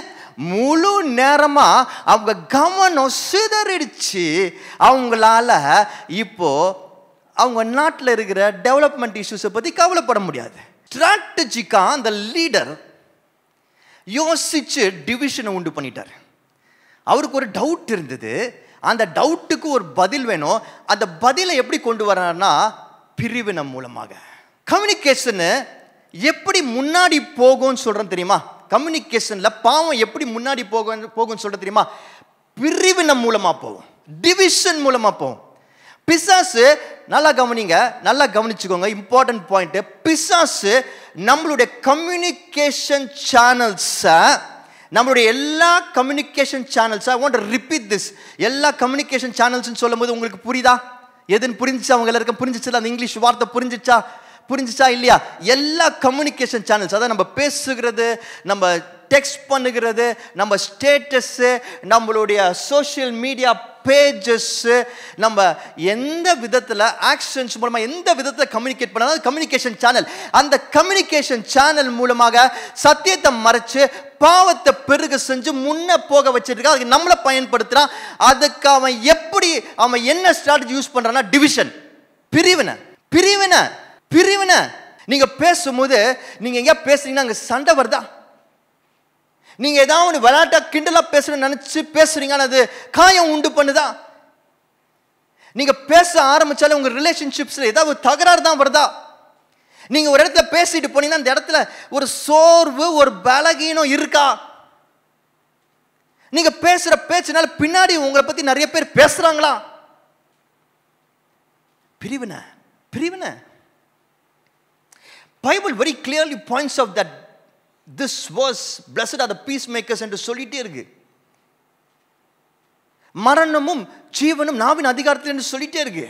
[SPEAKER 1] முழு நேரமா அவங்க கவனம் சிதறிடுச்சு. அவங்களால இப்போ அவங்க நாட்டில் இருக்கிற டெவலப்மெண்ட் இஷ்யூஸை பற்றி கவலைப்பட முடியாது. ஸ்ட்ராட்டஜிக்கா அந்த லீடர் யோசிச்சு டிவிஷனை உண்டு பண்ணிட்டார். அவருக்கு ஒரு டவுட் இருந்தது, அந்த டவுட்டுக்கு ஒரு பதில் வேணும். அந்த பதிலை எப்படி கொண்டு வர்றாருன்னா பிரிவினை மூலமாக. கம்யூனிகேஷனு எப்படி முன்னாடி போகும்னு சொல்கிறேன் தெரியுமா? கம்யூனிகேஷனில் பாவம் எப்படி முன்னாடி போகும்னு சொல்கிறது தெரியுமா? பிரிவினை மூலமாக போகும், டிவிஷன் மூலமாக போகும். பிசாசு, நல்லா கவனிங்க, நல்லா கவனிச்சுக்கோங்க, இம்பார்ட்டன்ட் பாயிண்ட். பிசாசு நம்மளுடைய கம்யூனிகேஷன் சேனல்ஸை, நம்மளுடைய எல்லா கம்யூனிகேஷன் சேனல்ஸை, I want to repeat this, எல்லா கம்யூனிகேஷன் சேனல்ஸ்ன்னு சொல்லும் போது உங்களுக்கு புரியுதா? எதுன்னு புரிஞ்சிச்சா? அவங்க எல்லாருக்கும் புரிஞ்சிச்சு? அந்த இங்கிலீஷ் வார்த்தை புரிஞ்சிச்சா இல்லையா? எல்லா கம்யூனிகேஷன் சேனல்ஸ், அதாவது நம்ம பேசுகிறது, நம்ம டெக்ஸ்ட் பண்ணுகிறது, நம்ம ஸ்டேட்டஸு, நம்மளுடைய சோஷியல் மீடியா பேஜஸ்ஸு, நம்ம எந்த விதத்தில் ஆக்ஷன்ஸ் மூலமாக எந்த விதத்தில் கம்யூனிகேட் பண்ணாலும் கம்யூனிகேஷன் சேனல். அந்த கம்யூனிகேஷன் சேனல் மூலமாக சத்தியத்தை மறைச்சு பாவத்தை பெருக செஞ்சு முன்ன போக வச்சிருக்கா. அதுக்கு நம்மளை பயன்படுத்துகிறான். அதுக்கு அவன் என்ன ஸ்ட்ராட்டஜி யூஸ் பண்ணுறான்னா டிவிஷன், பிரிவினை. நீங்க பேசும்போது, நீங்க எங்கேயா பேசுறீங்கன்னா அங்கே சண்டை வருதா? நீங்க ஏதாவது விளையாட்டா கிண்டலா பேசுறேன்னு நினைச்சு பேசுறீங்கன்னா அது காயம் உண்டு பண்ணுதா? நீங்க பேச ஆரம்பிச்சாலே உங்க ரிலேஷன்ஷிப்ஸ்ல ஏதாவது தகராறு தான் வருதா? நீங்க ஒரு இடத்துல பேசிட்டு போனீங்கன்னா அந்த இடத்துல ஒரு சோர்வு, ஒரு பலகீனம் இருக்கா? நீங்க பேசுற பேச்சுனால பின்னாடி உங்களை பத்தி நிறைய பேர் பேசுறாங்களா? பிரிவினை. Bible very clearly points out that this verse, blessed are the peacemakers என்று சொல்லிட்டே இருக்கு. மரணமும் ஜீவனும் நாவின் அதிகாரத்தில் என்று சொல்லிட்டே இருக்கு.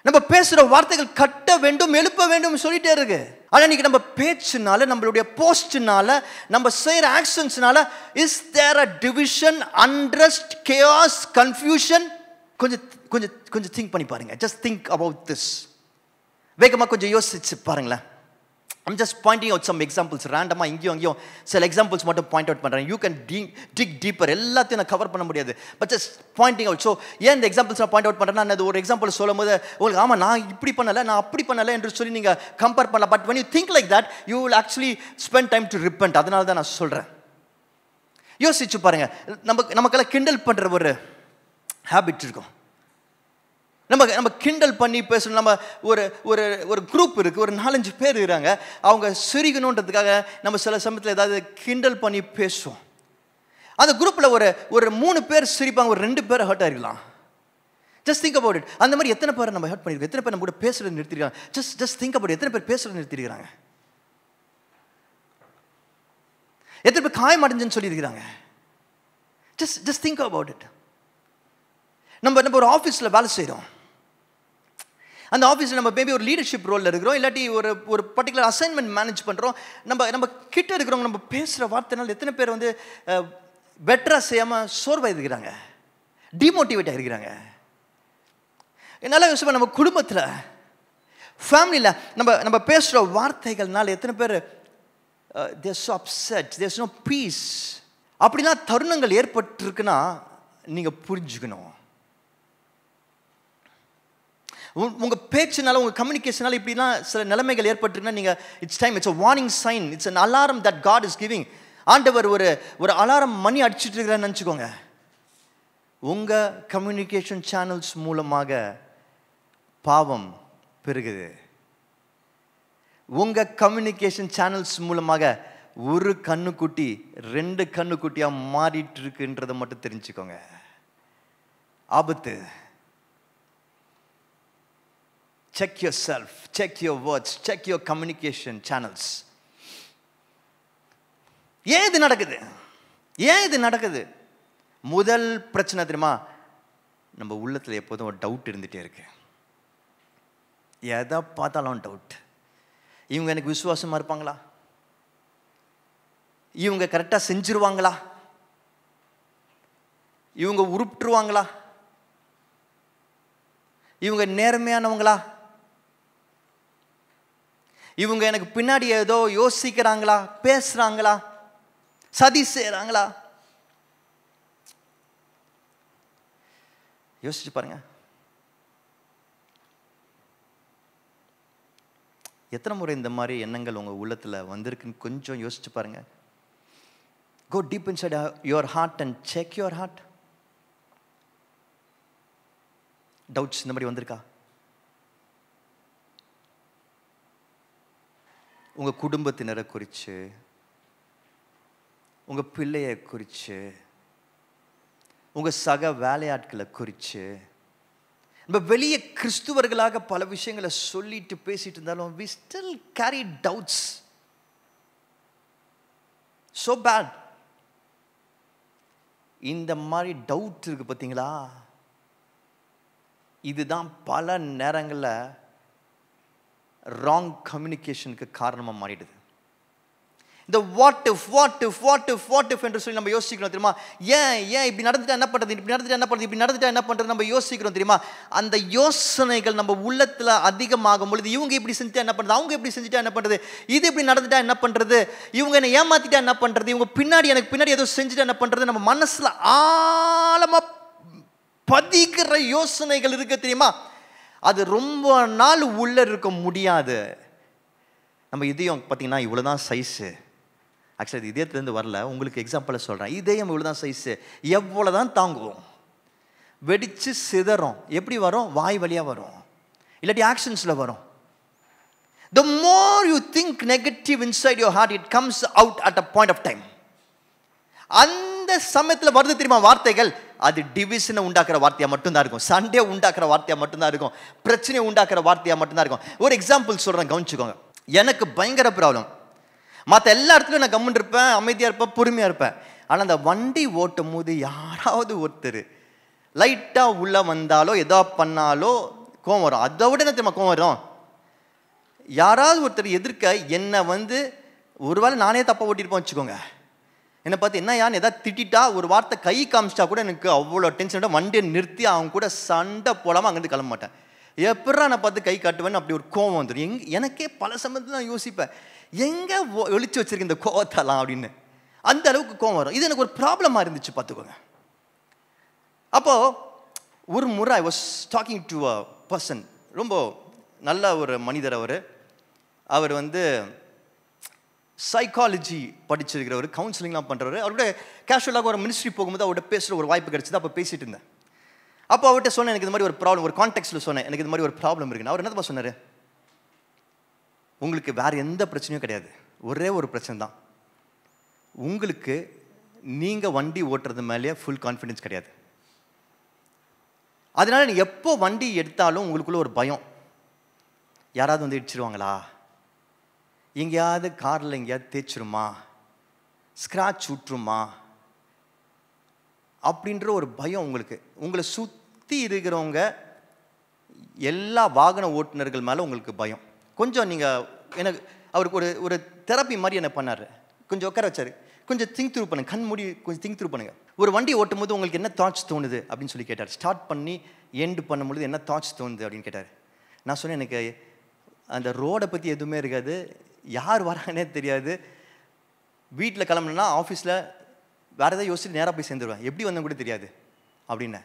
[SPEAKER 1] நம்ம பேசுற வார்த்தைகள் கட்ட வேண்டும், எழுப்ப வேண்டும் சொல்லிட்டே இருக்கு. ஆனா இன்னைக்கு நம்ம பேச்சுனால, நம்மளுடைய போஸ்ட்னால, நம்ம செய்யற ஆக்ஷன்ஸ்னால is there a division, unrest, chaos, confusion? கொஞ்சம் திங்க் பண்ணி பாருங்க. just think about this. வேகமாக கொஞ்சம் யோசிச்சு பாருங்களேன். I'm just pointing out some examples. ரேண்டமாக இங்கேயும் சில எக்ஸாம்பிள்ஸ் மட்டும் பாயிண்ட் அவுட் பண்ணுறேன். You can dig deeper. எல்லாத்தையும் நான் கவர் பண்ண முடியாது, but just pointing out. So ஏன் இந்த எக்ஸாம்பிள்ஸ் நான் பாயிண்ட் அவுட் பண்ணுறேன்னா, நான் ஒரு எக்ஸாம்பிள் சொல்லும் போது உங்களுக்கு ஆமாம் நான் இப்படி பண்ணலை, நான் அப்படி பண்ணலை என்று சொல்லி நீங்கள் கம்பேர் பண்ணலாம். But when you think like that, you will actually spend time to repent. அதனால தான் நான் சொல்கிறேன். யோசிச்சு பாருங்கள். நமக்கெல்லாம் கிண்டல் பண்ணுற ஒரு ஹேபிட் இருக்கும். நம்ம கிண்டல் பண்ணி பேசணும். நம்ம ஒரு குரூப் இருக்குது, ஒரு 4-5 பேர் இருக்கிறாங்க. அவங்க சிரிக்கணுன்றதுக்காக நம்ம சில சமயத்தில் ஏதாவது கிண்டல் பண்ணி பேசுவோம். அந்த குரூப்பில் ஒரு 3 பேர் சிரிப்பாங்க, ஒரு 2 பேர் ஹர்ட் ஆகிருக்கலாம். Just think about it. அந்த மாதிரி எத்தனை பேர் நம்ம ஹர்ட் பண்ணியிருக்கோம்? எத்தனை பேர் நம்ம கூட பேசுறது நிறுத்திருக்காங்க? Just think about. எத்தனை பேர் பேசுறது நிறுத்திருக்கிறாங்க? எத்தனை பேர் காயம் அடைஞ்சுன்னு சொல்லியிருக்கிறாங்க? Just think about it. நம்ம ஒரு ஆஃபீஸில் வேலை செய்கிறோம். அந்த ஆஃபீஸில் நம்ம மேபி ஒரு லீடர்ஷிப் ரோலில் இருக்கிறோம், இல்லாட்டி ஒரு பர்டிகுலர் அசைன்மெண்ட் மேனேஜ் பண்ணுறோம். நம்ம கிட்ட இருக்கிறவங்க நம்ம பேசுகிற வார்த்தைனால எத்தனை பேர் பெட்டராக செய்யாமல் சோர்வாயிருக்கிறாங்க, டிமோட்டிவேட் ஆகிருக்கிறாங்க. என்னால் யோசிப்பா, நம்ம குடும்பத்தில், ஃபேமிலியில் நம்ம பேசுகிற வார்த்தைகள்னால எத்தனை பேர் there so upset, there's no peace. அப்படிலாம் தருணங்கள் ஏற்பட்டுருக்குன்னா நீங்கள் புரிஞ்சுக்கணும். உங்கள் பேச்சுனால உங்கள் கம்யூனிகேஷனால இப்படிலாம் சில நிலைமைகள் ஏற்பட்டுருக்குன்னா நீங்கள் it's time, it's a warning sign, it's an alarm that God is giving. ஆண்டவர் ஒரு அலாரம் மணி அடிச்சுட்டு இருக்கிறான்னு நினச்சிக்கோங்க. உங்கள் கம்யூனிகேஷன் சேனல்ஸ் மூலமாக பாவம் பெருகுது. உங்கள் கம்யூனிகேஷன் சேனல்ஸ் மூலமாக ஒரு கண்ணுக்குட்டி 2 கண்ணுக்குட்டியாக மாறிட்டு இருக்குன்றதை மட்டும் தெரிஞ்சுக்கோங்க. ஆபத்து. Check yourself, check your words, check your communication channels. ஏன் இது நடக்குது? முதல் பிரச்சனை தெரியுமா? நம்ம உள்ளத்தில் எப்போதும் ஒரு டவுட் இருந்துகிட்டே இருக்கு. எதை பார்த்தாலும் டவுட். இவங்க எனக்கு விசுவாசமாக இருப்பாங்களா? இவங்க கரெக்டாக செஞ்சிருவாங்களா? இவங்க உருப்பிட்டுருவாங்களா? இவங்க நேர்மையானவங்களா? இவங்க எனக்கு பின்னாடி ஏதோ யோசிக்கிறாங்களா, பேசுறாங்களா, சதி செய்றாங்களா? யோசிச்சு பாருங்க. எத்தனை முறை இந்த மாதிரி எண்ணங்கள் உங்க உள்ளத்துல வந்திருக்குன்னு கொஞ்சம் யோசிச்சு பாருங்க. Go deep inside your heart and check your heart. Doubts இந்த மாதிரி வந்திருக்கா? உங்கள் குடும்பத்தினரை குறித்து, உங்கள் பிள்ளையை குறித்து, உங்கள் சக வேலையாட்களை குறித்து, நம்ம வெளியே கிறிஸ்துவர்களாக பல விஷயங்களை சொல்லிட்டு பேசிட்டு இருந்தாலும் we still carry doubts. So bad. இந்த மாதிரி டவுட் இருக்கு பார்த்தீங்களா? இதுதான் பல நேரங்களில் ராங் கம்யூனிகேஷனுக்கு காரணமாக மாறிடுது. இந்த வாட் இஃப் என்று சொல்லி நம்ம யோசிக்கிறோம் தெரியுமா? ஏன் இப்படி நடந்துட்டா என்ன பண்ணுறது, இப்படி நடந்துட்டா என்ன பண்ணுறது நம்ம யோசிக்கிறோம் தெரியுமா? அந்த யோசனைகள் நம்ம உள்ளத்தில் அதிகமாகும் பொழுது இவங்க இப்படி செஞ்சுட்டா என்ன பண்ணுறது, அவங்க இப்படி செஞ்சுட்டா என்ன பண்ணுறது, இது இப்படி நடந்துட்டா என்ன பண்ணுறது, இவங்க என்னை ஏமாத்திட்டா என்ன பண்ணுறது, இவங்க எனக்கு பின்னாடி ஏதோ செஞ்சுட்டா என்ன பண்ணுறது, நம்ம மனசில் ஆழமாக பதிக்கிற யோசனைகள் இருக்கு தெரியுமா? அது ரொம்ப நாள் உள்ள இருக்க முடியாது. நம்ம இதயம் பார்த்தீங்கன்னா இவ்வளோதான் சைஸு. ஆக்சுவலி இது இதயத்துலேருந்து வரல, உங்களுக்கு எக்ஸாம்பிளை சொல்கிறேன். இதயம் இவ்வளோதான் சைஸு, எவ்வளோதான் தாங்குவோம்? வெடித்து சிதறும். எப்படி வரும்? வாய் வழியாக வரும், இல்லாட்டி ஆக்ஷன்ஸில் வரும். The more you think negative inside your heart, it comes out at a point of time. அந்த சமயத்தில் வருது தெரியுமா வார்த்தைகள்? அது டிவிஷனை உண்டாக்குற வார்த்தையாக மட்டும்தான் இருக்கும், சண்டே உண்டாக்குற வார்த்தையாக மட்டும்தான் இருக்கும், பிரச்சனையை உண்டாக்குற வார்த்தையாக மட்டும்தான் இருக்கும். ஒரு எக்ஸாம்பிள் சொல்கிறேன், கவனிச்சுக்கோங்க. எனக்கு பயங்கர ப்ராப்ளம். மற்ற எல்லா இடத்துலையும் நான் கம்முன்னு இருப்பேன், அமைதியாக இருப்பேன், பொறுமையாக இருப்பேன். ஆனால் அந்த வண்டி ஓட்டும் போது யாராவது ஒருத்தர் லைட்டாக உள்ளே வந்தாலோ ஏதோ பண்ணாலோ கோவம் வரும். அதை விட என்ன தெரியுமா கோவம் வரும்? யாராவது ஒருத்தர் எதிர்க்க என்னை ஒருவேளை நானே தப்பாக ஓட்டியிருப்பேன் வச்சுக்கோங்க, என்னை பார்த்து என்ன யான்னு எதாவது திட்டா, ஒரு வார்த்தை கை காமிச்சிட்டா கூட எனக்கு அவ்வளோ டென்ஷன். வண்டியை நிறுத்தி அவங்க கூட சண்டை போடாமல் அங்கேருந்து கிளம்ப மாட்டேன். எப்படா நான் பார்த்து கை காட்டுவேன்னு அப்படி ஒரு கோவம் வந்துடும். எனக்கே பல சமயத்தில் நான் யோசிப்பேன், எங்கே ஒழிச்சு வச்சிருக்கேன் இந்த கோவத்தெல்லாம் அப்படின்னு. அந்த அளவுக்கு கோவம் வரும். இது எனக்கு ஒரு ப்ராப்ளமாக இருந்துச்சு பார்த்துக்கோங்க. அப்போது ஒரு முறை I was talking to a person, ரொம்ப நல்ல ஒரு மனிதர். அவர் சைக்காலஜி படிச்சிருக்கிறவர், கவுன்சிலிங்லாம் பண்ணுறவர். அவரோட கேஷுவலாக ஒரு மினிஸ்ட்ரி போகும்போது அவர்கிட்ட பேசுகிற ஒரு வாய்ப்பு கிடச்சிது. அப்போ பேசிகிட்டு இருந்தேன். அப்போ அவர்கிட்ட சொன்னேன், எனக்கு இந்த மாதிரி ஒரு ப்ராப்ளம், ஒரு கான்டெக்ஸ்ட்டில் சொன்னேன், எனக்கு இந்த மாதிரி ஒரு ப்ராப்ளம் இருக்குன்னு. அவர் என்ன சொன்னார்? உங்களுக்கு வேறு எந்த பிரச்சனையும் கிடையாது, ஒரே ஒரு பிரச்சனை தான், உங்களுக்கு நீங்கள் வண்டி ஓட்டுறது மேலேயே ஃபுல் கான்ஃபிடென்ஸ் கிடையாது. அதனால் நீங்கள் எப்போ வண்டி எடுத்தாலும் உங்களுக்குள்ள ஒரு பயம், யாராவது இடிச்சிருவாங்களா, எங்கேயாவது காரில் எங்கேயாவது தேய்ச்சிருமா, ஸ்க்ராட்ச் விட்டுருமா அப்படின்ற ஒரு பயம் உங்களுக்கு. உங்களை சுற்றி இருக்கிறவங்க எல்லா வாகன ஓட்டுநர்கள் மேலே உங்களுக்கு பயம். கொஞ்சம் நீங்கள் எனக்கு அவருக்கு ஒரு தெரப்பி மாதிரி என்ன பண்ணார், கொஞ்சம் உட்கார வச்சார், கொஞ்சம் திங்க் த்ரூ பண்ணுங்க, கண் மூடி கொஞ்சம் திங்க் த்ரூ பண்ணுங்கள். ஒரு வண்டி ஓட்டும் போது உங்களுக்கு என்ன தாட்ஸ் தோணுது அப்படின்னு சொல்லி கேட்டார். ஸ்டார்ட் பண்ணி எண்டு பண்ணும்பொழுது என்ன தாட்ஸ் தோணுது அப்படின்னு கேட்டார். நான் சொன்னேன், எனக்கு அந்த ரோடை பற்றி எதுவுமே இருக்காது, யார் வராங்கன்னே தெரியாது, வீட்டில் கிளம்புனா ஆஃபீஸில் வேறு எதாவது யோசிச்சுட்டு நேராக போய் சேர்ந்துருவேன், எப்படி வந்தேன் கூட தெரியாது அப்படின்னு.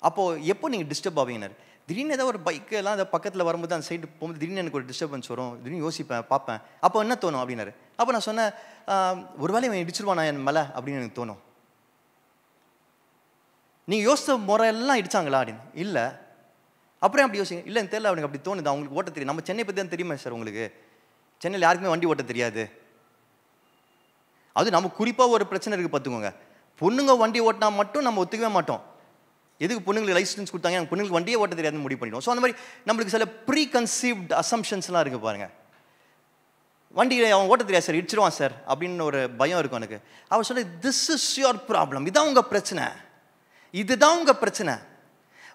[SPEAKER 1] அப்போது எப்போ நீங்கள் டிஸ்டர்ப் ஆவீங்கன்னாரு. திடீர்னு ஏதாவது ஒரு பைக்கு எல்லாம் அந்த பக்கத்தில் வரும்போது அந்த சைடு போகும்போது திடீர்னு எனக்கு ஒரு டிஸ்டர்பன்ஸ் வரும், திடீர்னு யோசிப்பேன், பார்ப்பேன். அப்போ என்ன தோணும் அப்படின்னாரு. அப்போ நான் சொன்னேன், ஒரு வேளை இவன் இடிச்சிருவானா என் மேலே அப்படின்னு எனக்கு தோணும். நீங்கள் யோசித்த முறையெல்லாம் இடிச்சாங்களா அப்படின்னு. இல்லை. அப்புறம் அப்படி யோசிங்க. இல்லை தெரியல, அவனுக்கு அப்படி தோணுது, அவங்களுக்கு ஓட்ட தெரியும். நம்ம சென்னை பற்றி தான் தெரியுமா சார் உங்களுக்கு? சென்னையில் யாருக்குமே வண்டி ஓட்ட தெரியாது. அது நம்ம குறிப்பாக ஒரு பிரச்சனை இருக்குது பார்த்துக்கோங்க. பொண்ணுங்க வண்டி ஓட்டினா மட்டும் நம்ம ஒத்துக்கவே மாட்டோம். எதுக்கு பொண்ணுங்களுக்கு லைசன்ஸ் கொடுத்தாங்க, எனக்கு பொண்ணுங்களுக்கு வண்டியே ஓட்ட தெரியாதுன்னு முடிவு பண்ணிடுவோம். ஸோ அந்த மாதிரி நம்மளுக்கு சில ப்ரீ கன்சீவ்ட் அசம்ஷன்ஸ்லாம் இருக்குது பாருங்கள். வண்டி அவன் ஓட்ட தெரியாது சார், இடிச்சிருவான் சார் அப்படின்னு ஒரு பயம் இருக்கும் எனக்கு. அவர் சொல்ல, திஸ் இஸ் யுவர் ப்ராப்ளம், இதான் உங்கள் பிரச்சனை, இதுதான் உங்கள் பிரச்சனை.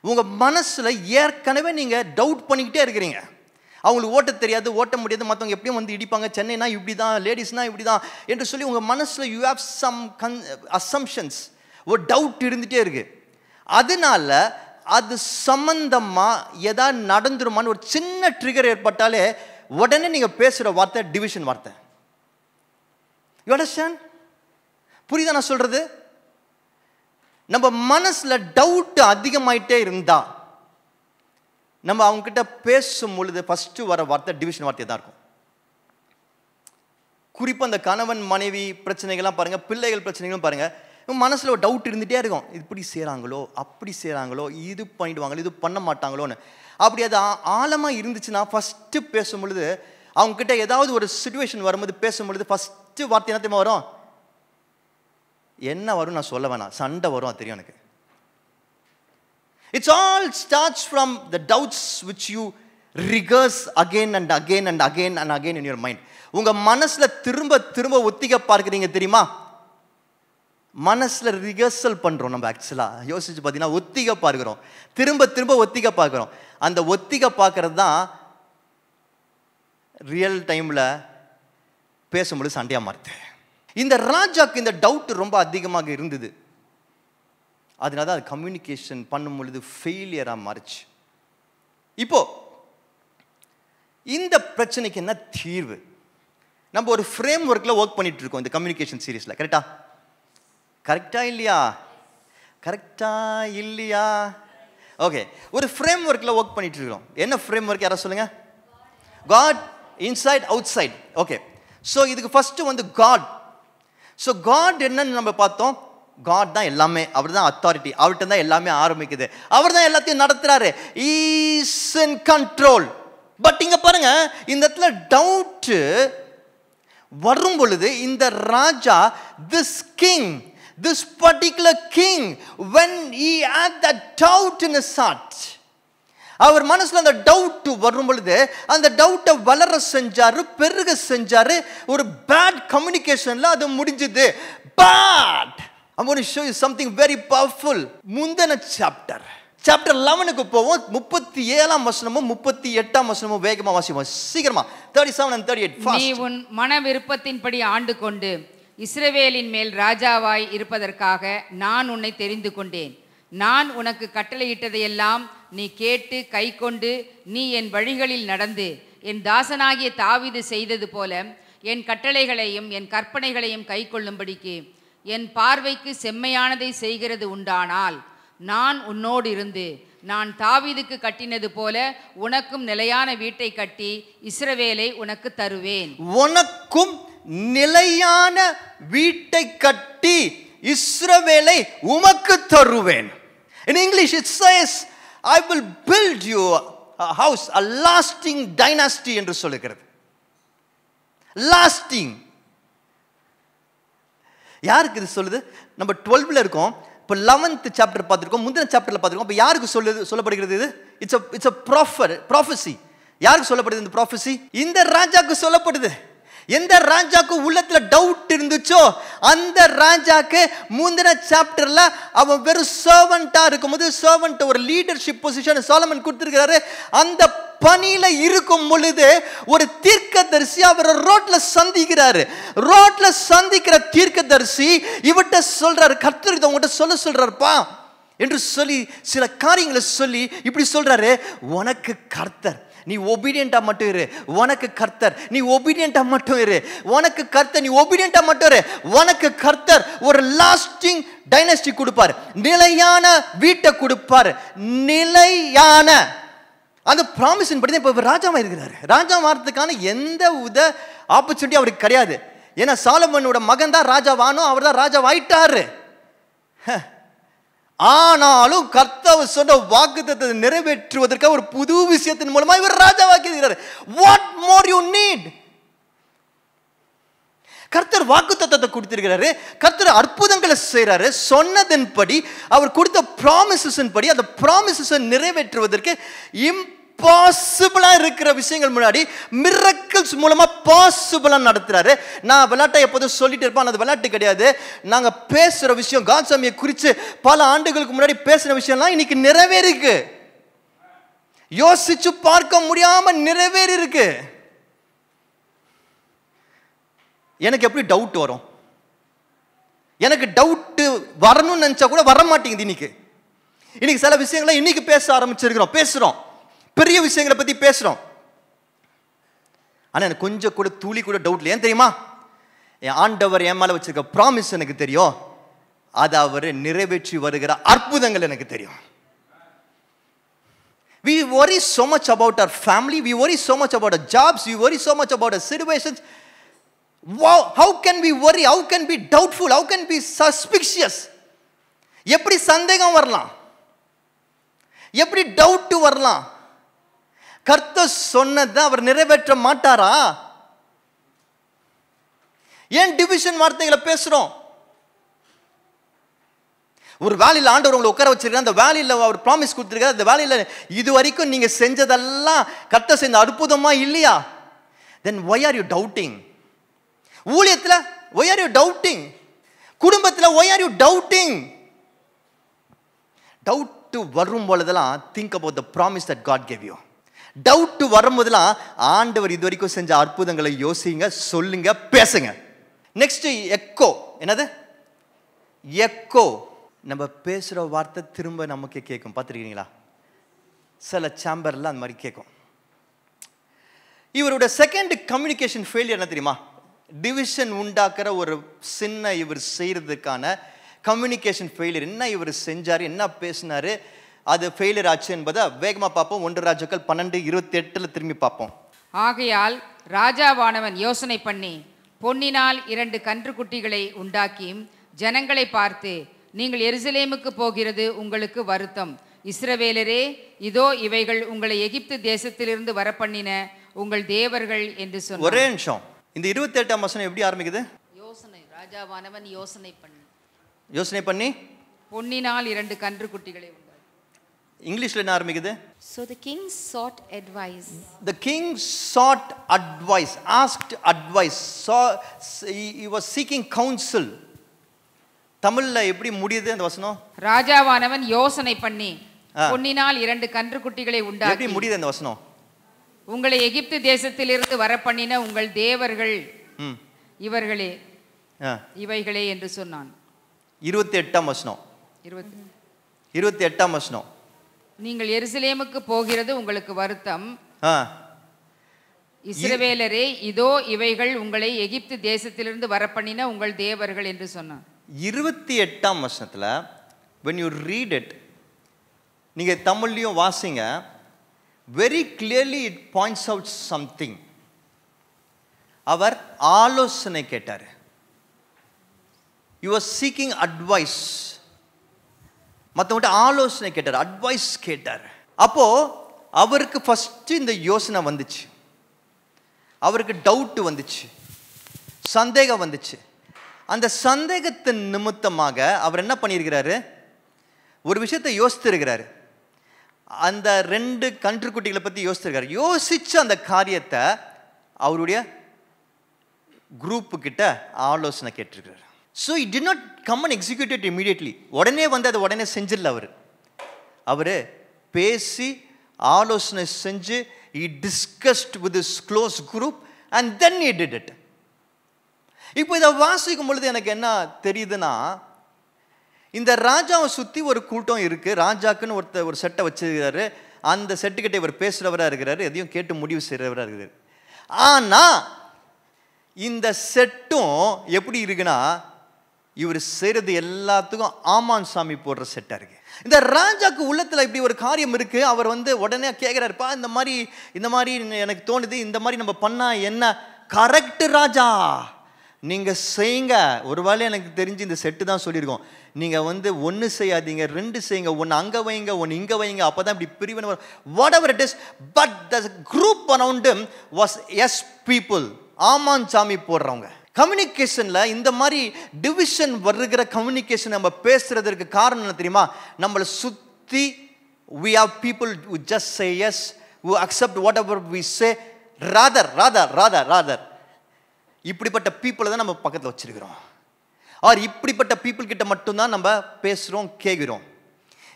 [SPEAKER 1] உங்கள் மனசில் ஏற்கனவே நீங்கள் டவுட் பண்ணிக்கிட்டே இருக்கிறீங்க. அவங்களுக்கு ஓட்ட தெரியாது, ஓட்ட முடியாது, மற்றவங்க எப்படியும் வந்து இடிப்பாங்க, சென்னைனா இப்படி தான், லேடிஸ்னா இப்படி தான் என்று சொல்லி உங்கள் மனசில் யூ ஹேவ் சம் அசம்ஷன்ஸ், ஒரு டவுட் இருந்துகிட்டே இருக்கு. அதனால அது சம்பந்தமாக எதாவது நடந்துருமான்னு ஒரு சின்ன ட்ரிகர் ஏற்பட்டாலே உடனே நீங்கள் பேசுகிற வார்த்தை டிவிஷன் வார்த்தை. You understand? புரியுதா நான் சொல்கிறது? நம்ம மனசில் டவுட் அதிகமாயிட்டே இருந்தா நம்ம அவங்ககிட்ட பேசும் பொழுது ஃபஸ்ட்டு வர வார்த்தை டிவிஷன் வார்த்தையாக தான் இருக்கும். குறிப்பாக அந்த கணவன் மனைவி பிரச்சனைகள்லாம் பாருங்கள், பிள்ளைகள் பிரச்சனைகளும் பாருங்கள், மனசில் ஒரு டவுட் இருந்துகிட்டே இருக்கும். இப்படி செய்கிறாங்களோ, அப்படி செய்கிறாங்களோ, இது பண்ணிடுவாங்களோ, இது பண்ண மாட்டாங்களோன்னு. அப்படி அது ஆழமாக இருந்துச்சுன்னா ஃபஸ்ட்டு பேசும் பொழுது அவங்கக்கிட்ட ஏதாவது ஒரு சுச்சுவேஷன் வரும்போது பேசும்பொழுது ஃபஸ்ட்டு வார்த்தை என்ன தெரியுமா வரும்? என்ன வரும் நான் சொல்ல வேணாம், சண்டை வரும், அது தெரியும் எனக்கு. It's all starts from the doubts which you rehearse again and again and again and again in your mind. உங்க மனசுல திரும்ப திரும்ப ஒத்திக பார்க்கிறீங்க தெரியுமா? மனசுல ரிஹர்சல் பண்றோம் நம்ம. ஆக்சுவலா யோசிச்சு பார்த்தீங்கன்னா ஒத்திக பார்க்கிறோம், திரும்ப திரும்ப ஒத்திக பார்க்கிறோம். அந்த ஒத்திக பார்க்கறது தான் ரியல் டைம்ல பேசும்போது சண்டையா மாறுது. இந்த ராஜாக்கு இந்த டவுட் ரொம்ப அதிகமாக இருந்தது. அதனால தான் அது கம்யூனிகேஷன் பண்ணும் பொழுது ஃபெயிலியராக மாறிச்சு. இப்போ இந்த பிரச்சனைக்கு என்ன தீர்வு? நம்ம ஒரு ஃப்ரேம் ஒர்க்கில் ஒர்க் பண்ணிட்டு இருக்கோம் இந்த கம்யூனிகேஷன் சீரீஸில். கரெக்டா இல்லையா? ஓகே, ஒரு ஃப்ரேம் ஒர்க்கில் ஒர்க் பண்ணிட்டு இருக்கோம். என்ன ஃப்ரேம் ஒர்க் யாரா சொல்லுங்க? God inside outside. Okay, so இதுக்கு ஃபர்ஸ்ட் வந்து காட். ஸோ காட் என்னன்னு நம்ம பார்த்தோம். காட் தான் எல்லாமே, அவர் தான் அத்தாரிட்டி, அவர்கிட்ட தான் எல்லாமே ஆரம்பிக்குது, அவர் தான் எல்லாத்தையும் நடத்துறாரு, இஸ் இன் கண்ட்ரோல். பட் இங்க பாருங்க, இந்த இடத்துல டவுட் வரும் பொழுது இந்த ராஜா, this particular king, when he had that doubt in his heart, அவர் மனசுல அந்த டவுட் வரும் பொழுது அந்த டவுட்டை வளர செஞ்சாரு, பெருக செஞ்சாரு. ஒரு பேட் கம்யூனிகேஷன்ல அது முடிஞ்சது. But I'm going to show you something very powerful. முந்தின சாப்டர் 11க்கு போவோம். 37ஆம் வசனமும் 38ஆம் வசனமும் வேகமா வாசிப்போம். சீக்கிரமா 37 and 38
[SPEAKER 3] நீ உன் மன விருப்பத்தின்படி ஆண்டு கொண்டு இஸ்ரவேலின் மேல் ராஜாவாய் இருப்பதற்காக நான் உன்னை தெரிந்து கொண்டேன். நான் உனக்கு கட்டளையிட்டதையெல்லாம் நீ கேட்டு கைக்கொண்டு நீ என் வழிகளில் நடந்து என் தாசனாகிய தாவீது செய்தது போல என் கட்டளைகளையும் என் கற்பனைகளையும் கைக்கொள்ளும்படிக்கு என் பார்வைக்கு செம்மையானதை செய்கிறது உண்டானால் நான் உன்னோடு இருந்து நான் தாவீதுக்கு கட்டினது போல உனக்கும் நிலையான வீட்டை கட்டி இஸ்ரவேலை உனக்கு தருவேன்.
[SPEAKER 1] உனக்கும் நிலையான வீட்டை கட்டி இஸ்ரவேலை உமக்கு தருவேன். In English it says, I will build you a house, a lasting dynasty என்று சொல்லுகிறது. lasting யாருக்கு இது சொல்லுது? நம்ம 12ல இருக்கோம். இப்போ 11th சாப்டர் பார்த்துருக்கோம், முந்தின சாப்டர்ல பார்த்துருக்கோம். இப்போ யாருக்கு சொல்லப்படுகிறது இது? It's a prophecy. யாருக்கு சொல்லப்படுது இந்த prophecy? இந்த ராஜாக்கு சொல்லப்படுது. எந்த ராஜாக்கு உள்ளத்துல டவுட் இருந்துச்சோ அந்த ராஜாக்கு முந்தின சாப்டர்ல அவன் வெறும் சர்வெண்டா இருக்கும்போது, சர்வெண்ட் ஒரு லீடர்ஷிப் பொசிஷன் சாலமன் கொடுத்திருக்கிறாரு. அந்த பணியில இருக்கும் பொழுது ஒரு தீர்க்கதரிசி அவர் ரோட்ல சந்திக்கிறாரு. ரோட்ல சந்திக்கிற தீர்க்கதரிசி இவட்ட சொல்றாரு, கர்த்தர் இதை உங்ககிட்ட சொல்றாருப்பா, என்று சொல்லி சில காரியங்களை சொல்லி இப்படி சொல்றாரு, உனக்கு கர்த்தர், நீ ஒபீடியண்டா மட்டும் இரு, உனக்கு கர்த்தர், நீ ஒபீடியண்டா மட்டும் இரு, உனக்கு கர்த்தர், நீ ஒபீடியண்டா மட்டும் இரு, உனக்கு கர்த்தர் ஒரு லாஸ்டிங் டைனஸ்டி கொடுப்பார், நிலையான வீட்டை கொடுப்பார், நிலையான அந்த ப்ராமிஸின் படி தான் இப்போ ராஜாவா இருக்கிறாரு. ராஜா மாறதுக்கான எந்த ஆப்பர்ச்சுனிட்டி அவருக்கு கிடையாது. ஏன்னா சாலமோனோட மகன் தான் ராஜாவானோ, அவர் தான் ராஜாவாயிட்டாரு. ஆனாலும் கர்த்தர் சொன்ன வாக்குத்தத்தத்தை நிறைவேற்றுவதற்காக ஒரு புது விஷயத்தின் மூலமா இவர் ராஜாவாக்கி இருக்கிறார். What more you need? கர்த்தர் வாக்குத்தத்தத்தை கொடுத்திருக்கிறாரு, கர்த்தர் அற்புதங்களை செய்யறாரு. சொன்னதன்படி அவர் கொடுத்த ப்ராமிசஸின் படி அந்த ப்ராமிசஸை நிறைவேற்றுவதற்கு இம்பாசிபிளா இருக்கிற விஷயங்கள் முன்னாடி மிரக்கிள்ஸ் மூலமா பாசிபிளா நடத்துறாரு. நான் விளையாட்டை எப்போதும் சொல்லிட்டு இருப்பேன், அது விளையாட்டு கிடையாது. நாங்க பேசுற விஷயம் காட்சாமியை குறித்து பல ஆண்டுகளுக்கு முன்னாடி பேசுற விஷயம்லாம் இன்னைக்கு நிறைவேறிருக்கு. யோசிச்சு பார்க்க முடியாம நிறைவேறி இருக்கு. எனக்கு எப்படி டவுட் வரும்? எனக்கு டவுட் வரணும்னு நினைச்சா கூட வர மாட்டேங்குது. இன்னைக்கு சில விஷயங்களை இன்னைக்கு பேச ஆரம்பிச்சிருக்கிறோம், பேசுறோம், பெரிய விஷயங்களை பத்தி பேசுறோம். ஆனா எனக்கு கொஞ்சம் கூட துளி கூட டவுட் இல்லை. ஏன் தெரியுமா? என் ஆண்டவர் என் மேல வச்சிருக்க ப்ராமிஸ் எனக்கு தெரியும், அது அவர் நிறைவேற்றி வருகிற அற்புதங்கள் எனக்கு தெரியும். We worry so much about our family, we worry so much about our jobs, we worry so much about our situations. Wow, how can we worry? How can we be doubtful? How can we be suspicious? எப்படி சந்தேகம் வரலாம்? எப்படி doubt வரலாம்? கர்த்தர் சொன்னதை அவர் நிறைவேற்ற மாட்டாரா? ஏன் டிவிஷன் வார்த்தைகளை பேசுறோம்? ஒரு வேலையில் ஆண்டவர் உங்களை உட்கார வச்சிருக்காரு, அந்த வேலையில் அவர் ப்ராமிஸ் கொடுத்திருக்காரு, அந்த வேலையில் இது வரைக்கும் நீங்க செஞ்சதெல்லாம் கர்த்தர் செஞ்ச அற்புதமா இல்லையா? then why are you doubting? ஊழியத்துல why are you doubting? குடும்பத்துல why are you doubting? Doubt வரும் பொழுதெல்லாம் think about the promise that God gave you. Doubt வரும்போதெல்லாம் ஆண்டவர் இது வரைக்கும் செஞ்ச அற்புதங்களை யோசிங்க, சொல்லுங்க, பேசுங்க. Next echo. என்னது எக்கோ? நம்ம பேசுற வார்த்தை திரும்ப நமக்கு கேட்கும். பார்த்துருக்கீங்களா? சில சேம்பர்ல அந்த மாதிரி கேட்கும். இவரோட செகண்ட் கம்யூனிகேஷன் ஃபெயிலியர் என்ன தெரியுமா? டிவிஷன் உண்டாக்குற ஒரு சின்ன இவர் செய்யறதுக்கான கம்யூனிகேஷன் ஃபெயிலியர். என்ன இவர் செஞ்சாரு, என்ன பேசினாரு, அது ஃபெயிலியர் ஆச்சு என்பதை வேகமா பார்ப்போம். 1 ராஜாக்கள் 12:28 திரும்பி பார்ப்போம்.
[SPEAKER 3] ஆகையால் ராஜாவானவன் யோசனை பண்ணி பொன்னினால் 2 கன்றுக்குட்டிகளை உண்டாக்கி ஜனங்களை பார்த்து, நீங்கள் எருசலேமுக்கு போகிறது உங்களுக்கு வருத்தம். இஸ்ரவேலரே, இதோ இவைகள் உங்களை எகிப்து தேசத்திலிருந்து வரப்பண்ணின உங்கள் தேவர்கள் என்று சொன்னார்.
[SPEAKER 1] ஒரே நிமிஷம். இந்த 28ஆம் வசனம் எப்படி ஆரம்பிக்குது?
[SPEAKER 3] யோசனை. ராஜாவானவன் யோசனை பண்ணி
[SPEAKER 4] பொன்னினால் 2 கன்றுக்குட்டிகளை உண்டாக்கி.
[SPEAKER 1] இங்கிலீஷ்ல என்ன ஆரம்பிக்குது?
[SPEAKER 4] So the king sought advice.
[SPEAKER 1] The king sought advice, asked advice. He was seeking counsel. தமிழ்ல எப்படி முடியுது அந்த வசனம்?
[SPEAKER 3] ராஜாவானவன் யோசனை பண்ணி பொன்னினால் 2 கன்றுக்குட்டிகளை உண்டாக்கி.
[SPEAKER 1] எப்படி முடியுது அந்த வசனம்?
[SPEAKER 3] உங்களை எகிப்து தேசத்திலிருந்து வரப்பண்ணின உங்கள் தேவர்கள் இவர்களே இவைகளே என்று சொன்னான்.
[SPEAKER 1] 28ஆம் வசனம். 28ஆம் வசனம்.
[SPEAKER 3] நீங்கள் எருசலேமுக்கு போகிறது உங்களுக்கு வருத்தம். இஸ்ரவேலரே, இதோ இவைகள் உங்களை எகிப்து தேசத்திலிருந்து வரப்பண்ணின உங்கள் தேவர்கள் என்று சொன்னான்.
[SPEAKER 1] 28ஆம் வசனத்துல when you read it, நீங்க தமிழ்லயும் வாசிங்க, very clearly it points out something. அவர் ஆலோசனை கேட்டார். he was seeking advice. மற்றவங்கிட்ட ஆலோசனை கேட்டார், அட்வைஸ் கேட்டார். அப்போ அவருக்கு ஃபர்ஸ்ட் இந்த யோசனை வந்துச்சு, அவருக்கு டவுட் வந்துச்சு, சந்தேகம் வந்துச்சு. அந்த சந்தேகத்தின் நிமித்தமாக அவர் என்ன பண்ணியிருக்கிறாரு? ஒரு விஷயத்தை யோசித்திருக்கிறாரு. அந்த 2 கன்றுக்குட்டிகளை பற்றி யோசித்திருக்காரு. யோசிச்சு அந்த காரியத்தை அவருடைய குரூப்பு கிட்ட ஆலோசனை கேட்டிருக்கிறார். So he did not come and execute it immediately. உடனே வந்து அதை உடனே செஞ்சிடல. அவர் பேசி ஆலோசனை செஞ்சு he discussed with his close group and then he did it. இப்போ இதை வாசிக்கும் பொழுது எனக்கு என்ன தெரியுதுன்னா, இந்த ராஜாவை சுற்றி ஒரு கூட்டம் இருக்குது. ராஜாக்குன்னு ஒரு செட்டை வச்சிருக்கிறாரு. அந்த செட்டுக்கிட்ட இவர் பேசுகிறவராக இருக்கிறாரு, எதையும் கேட்டு முடிவு செய்கிறவராக இருக்கிறாரு. ஆனால் இந்த செட்டும் எப்படி இருக்குன்னா, இவர் செய்கிறது எல்லாத்துக்கும் ஆமான் சாமி போடுற செட்டாக இருக்கு. இந்த ராஜாக்கு உள்ளத்தில் இப்படி ஒரு காரியம் இருக்குது. அவர் உடனே கேட்குறாருப்பா, இந்த மாதிரி எனக்கு தோணுது, இந்த மாதிரி நம்ம பண்ணால் என்ன? கரெக்டு ராஜா, நீங்கள் செய்யுங்க. ஒருவேளை எனக்கு தெரிஞ்சு இந்த செட்டு தான் சொல்லியிருக்கோம், நீங்கள் ஒன்று செய்யாதீங்க, 2 செய்யுங்க, ஒன்று அங்கே வைங்க, ஒன்று இங்கே வைங்க, அப்போ தான் இப்படி பிரிவினை வரும். Whatever it is, but the group around him was as people, ஆமான் சாமி போடுறவங்க. கம்யூனிகேஷனில் இந்த மாதிரி டிவிஷன் வருகிற கம்யூனிகேஷன் நம்ம பேசுறதுக்கு காரணம் என்ன தெரியுமா? நம்மளை சுற்றி we have people who just say yes, who accept whatever we say, rather இப்படிப்பட்ட பீப்புளை தான் நம்ம பக்கத்தில் வச்சிருக்கிறோம். ஆர் இப்படிப்பட்ட பீப்புள் கிட்ட மட்டும்தான் நம்ம பேசுகிறோம், கேட்குறோம்.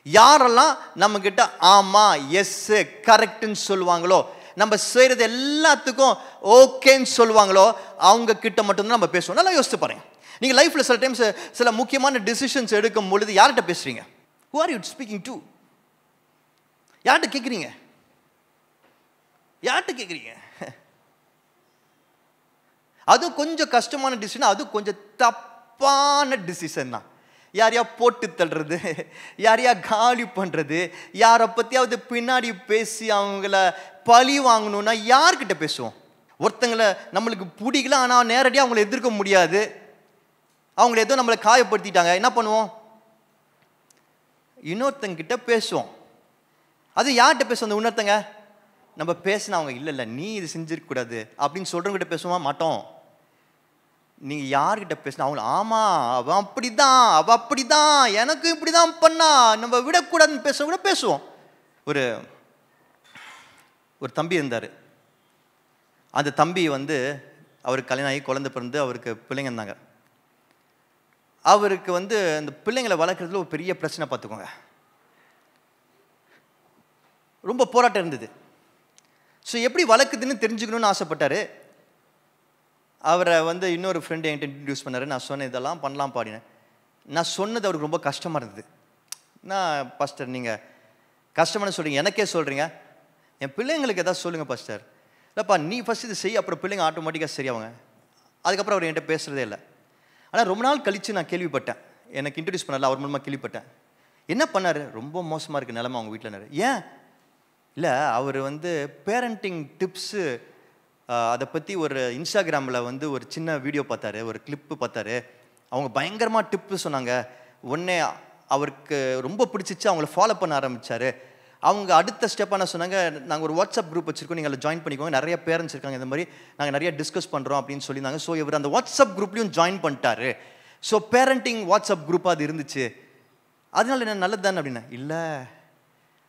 [SPEAKER 1] யாரெல்லாம் நம்மக்கிட்ட ஆமாம், எஸ், கரெக்டுன்னு சொல்லுவாங்களோ, நம்ம செய்கிறது எல்லாத்துக்கும் ஓகேன்னு சொல்லுவாங்களோ, அவங்க கிட்ட மட்டும்தான் நம்ம பேசுவோம். நல்லா யோசிச்சு பாருங்க. நீங்கள் லைஃப்பில் சில டைம்ஸ் சில முக்கியமான டிசிஷன்ஸ் எடுக்கும் பொழுது யார்கிட்ட பேசுகிறீங்க? who are you speaking to? யார்கிட்ட கேட்குறீங்க? அதுவும் கொஞ்சம் கஷ்டமான டிசிஷன், அதுவும் கொஞ்சம் தப்பான டிசிஷன் தான். யாரையா போட்டு தள்ளுறது, யாரையா காலி பண்ணுறது, யாரை பற்றியாவது பின்னாடி பேசி அவங்கள பழி வாங்கணும்னா யார்கிட்ட பேசுவோம்? ஒருத்தங்களை நம்மளுக்கு பிடிக்கல, ஆனால் நேரடியாக அவங்கள எதிர்க்க முடியாது, அவங்கள ஏதோ நம்மளை காயப்படுத்திட்டாங்க, என்ன பண்ணுவோம்? இன்னொருத்தங்கிட்ட பேசுவோம். அது யார்கிட்ட பேசுவோம்? அந்த இன்னொருத்தங்க நம்ம பேசினா அவங்க இல்லை நீ இது செஞ்சிருக்கக்கூடாது அப்படின்னு சொல்கிறவங்ககிட்ட பேசுவோமா? மாட்டோம். நீங்கள் யார்கிட்ட பேசினா அவங்க ஆமாம் அவன் அப்படி தான் எனக்கு இப்படி தான் பண்ணா, நம்ம விடக்கூடாதுன்னு பேச பேசுவோம். ஒரு தம்பி இருந்தார். அந்த தம்பி அவருக்கு கல்யாணம் ஆகி குழந்தை பிறந்து அவருக்கு பிள்ளைங்க இருந்தாங்க. அவருக்கு அந்த பிள்ளைங்களை வளர்க்குறதுல ஒரு பெரிய பிரச்சனை பார்த்துக்கோங்க. ரொம்ப போராட்டம் இருந்தது. ஸோ எப்படி வளர்க்குதுன்னு தெரிஞ்சுக்கணும்னு ஆசைப்பட்டார். அவரை இன்னொரு ஃப்ரெண்டு என்கிட்ட இன்ட்ரடியூஸ் பண்ணார். நான் சொன்னேன் இதெல்லாம் பண்ணலாம் பாடினேன். நான் சொன்னது அவருக்கு ரொம்ப கஷ்டமாக இருந்தது. நான் பாஸ்டர் நீங்கள் கஷ்டமான சொல்கிறீங்க, எனக்கே சொல்கிறீங்க, என் பிள்ளைங்களுக்கு எதாவது சொல்லுங்கள் பாஸ்டர். இல்லைப்பா நீ ஃபஸ்ட் இது செய், அப்புறம் பிள்ளைங்க ஆட்டோமேட்டிக்காக சரியாகுங்க. அதுக்கப்புறம் அவர் என்கிட்ட பேசுகிறதே இல்லை. ஆனால் ரொம்ப நாள் கழித்து நான் கேள்விப்பட்டேன், எனக்கு இன்ட்ரடியூஸ் பண்ணல, அவர் மூலமாக கேள்விப்பட்டேன். என்ன பண்ணார்? ரொம்ப மோசமாக இருக்குது நிலைமை அவங்க வீட்டில். ஏன் இல்லை, அவர் பேரண்டிங் டிப்ஸு அதை பற்றி ஒரு இன்ஸ்டாகிராமில் ஒரு சின்ன வீடியோ பார்த்தாரு, ஒரு கிளிப்பு பார்த்தாரு. அவங்க பயங்கரமாக டிப்பு சொன்னாங்க. உடனே அவருக்கு ரொம்ப பிடிச்சிச்சு, அவங்கள ஃபாலோ பண்ண ஆரம்பித்தார். அவங்க அடுத்த ஸ்டெப்பாக என்ன சொன்னாங்க, நாங்கள் ஒரு வாட்ஸ்அப் குரூப் வச்சுருக்கோம், நீங்கள் அதில் ஜாயின் பண்ணிக்கோங்க, நிறைய பேரண்ட்ஸ் இருக்காங்க, இந்த மாதிரி நாங்கள் நிறைய டிஸ்கஸ் பண்ணுறோம் அப்படின்னு சொல்லியிருந்தாங்க. ஸோ இவர் அந்த வாட்ஸ்அப் குரூப்லேயும் ஜாயின் பண்ணிட்டாரு. ஸோ பேரண்டிங் வாட்ஸ்அப் குரூப்பாக அது இருந்துச்சு. அதனால என்ன நல்லது தானே அப்படின்னா, இல்லை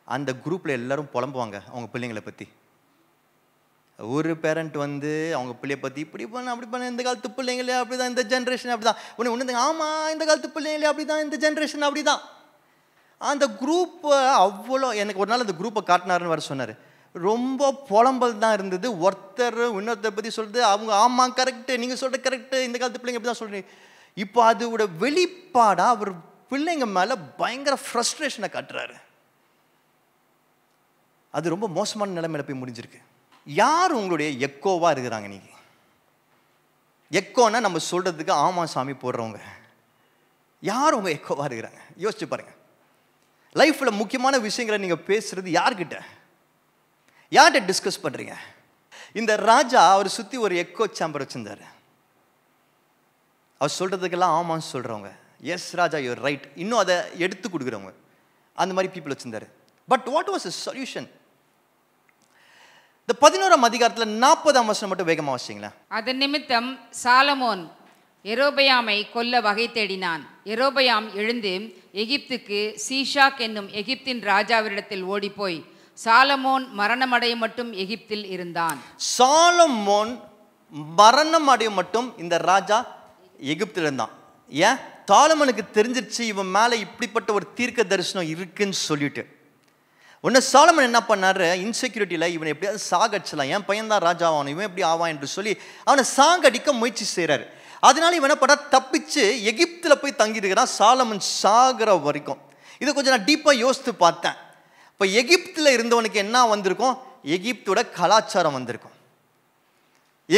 [SPEAKER 1] அந்த குரூப்பில் எல்லோரும் புலம்புவாங்க அவங்க பிள்ளைங்களை பற்றி. ஒரு பேரண்ட் அவங்க பிள்ளைய பற்றி இப்படி பண்ண அப்படி பண்ண, இந்த காலத்து பிள்ளைங்களே அப்படி தான், இந்த ஜென்ரேஷன் அப்படி தான். ஒன்று ஆமாம் இந்த காலத்து பிள்ளைங்களே அப்படி தான், இந்த ஜென்ரேஷன் அப்படி தான். அந்த குரூப்பை அவ்வளோ எனக்கு ஒரு நாள் அந்த குரூப்பை காட்டினாருன்னு வர சொன்னார். ரொம்ப புலம்பல் தான் இருந்தது. ஒருத்தர் இன்னொருத்தரை பற்றி சொல்கிறது, அவங்க ஆமாம் கரெக்டு, நீங்கள் சொல்கிற கரெக்டு, இந்த காலத்து பிள்ளைங்க அப்படி தான் சொல்கிறீங்க. இப்போ அதோட வெளிப்பாடாக அவர் பிள்ளைங்க மேலே பயங்கர ஃப்ரஸ்ட்ரேஷனை காட்டுறாரு. அது ரொம்ப மோசமான நிலைமையில போய் முடிஞ்சிருக்கு. யார் உங்களுடைய எக்கோவாக இருக்கிறாங்க? நீங்கள் எக்கோன்னா நம்ம சொல்கிறதுக்கு ஆமாம் சாமி போடுறவங்க. யார் உங்கள் எக்கோவாக இருக்கிறாங்க? யோசிச்சு பாருங்கள். லைஃப்பில் முக்கியமான விஷயங்களை நீங்கள் பேசுகிறது யார்கிட்ட? யார்கிட்ட டிஸ்கஸ் பண்ணுறீங்க? இந்த ராஜா அவர் சுற்றி ஒரு எக்கோ சேம்பர் வச்சுருந்தார். அவர் சொல்கிறதுக்கெல்லாம் ஆமான்னு சொல்கிறவங்க, எஸ் ராஜா யூர் ரைட், இன்னும் அதை எடுத்து கொடுக்குறவங்க, அந்த மாதிரி பீப்புள் வச்சுருந்தார். But what was the solution? இந்த 11ஆம் அதிகாரத்தில் 40ஆம் வசனம் மட்டும் வேகமாக வாசிங்களா.
[SPEAKER 3] அதன் நிமித்தம் சாலமோன் எரோபயாமை கொல்ல வகை தேடினான். எரோபயாம் எழுந்து எகிப்துக்கு சீஷாக் என்னும் எகிப்தின் ராஜாவிடத்தில் ஓடிப்போய் சாலமோன் மரணமடைய மட்டும் எகிப்தில் இருந்தான்.
[SPEAKER 1] சாலமோன் மரணம் அடைய மட்டும் இந்த ராஜா எகிப்தில் இருந்தான். ஏன்? சாலமோனுக்கு தெரிஞ்சிருச்சு இவன் மேலே இப்படிப்பட்ட ஒரு தீர்க்க தரிசனம் இருக்குன்னு சொல்லிட்டு. ஒன்று சாலமன் என்ன பண்ணாரு, இன்செக்யூரிட்டியில் இவனை எப்படியாவது சாகடிச்சலாம், என் பையன் தான் ராஜா ஆவான், இவன் எப்படி ஆவான் என்று சொல்லி அவனை சாகடிக்க முயற்சி செய்கிறார். அதனால இவன் என்ன பண்ணா, தப்பிச்சு எகிப்தில் போய் தங்கியிருக்கிறான் சாலமன் சாகிற வரைக்கும். இதை கொஞ்சம் நான் டீப்பாக யோசித்து பார்த்தேன். இப்போ எகிப்தில் இருந்தவனுக்கு என்ன வந்திருக்கும்? எகிப்தோட கலாச்சாரம் வந்திருக்கும்.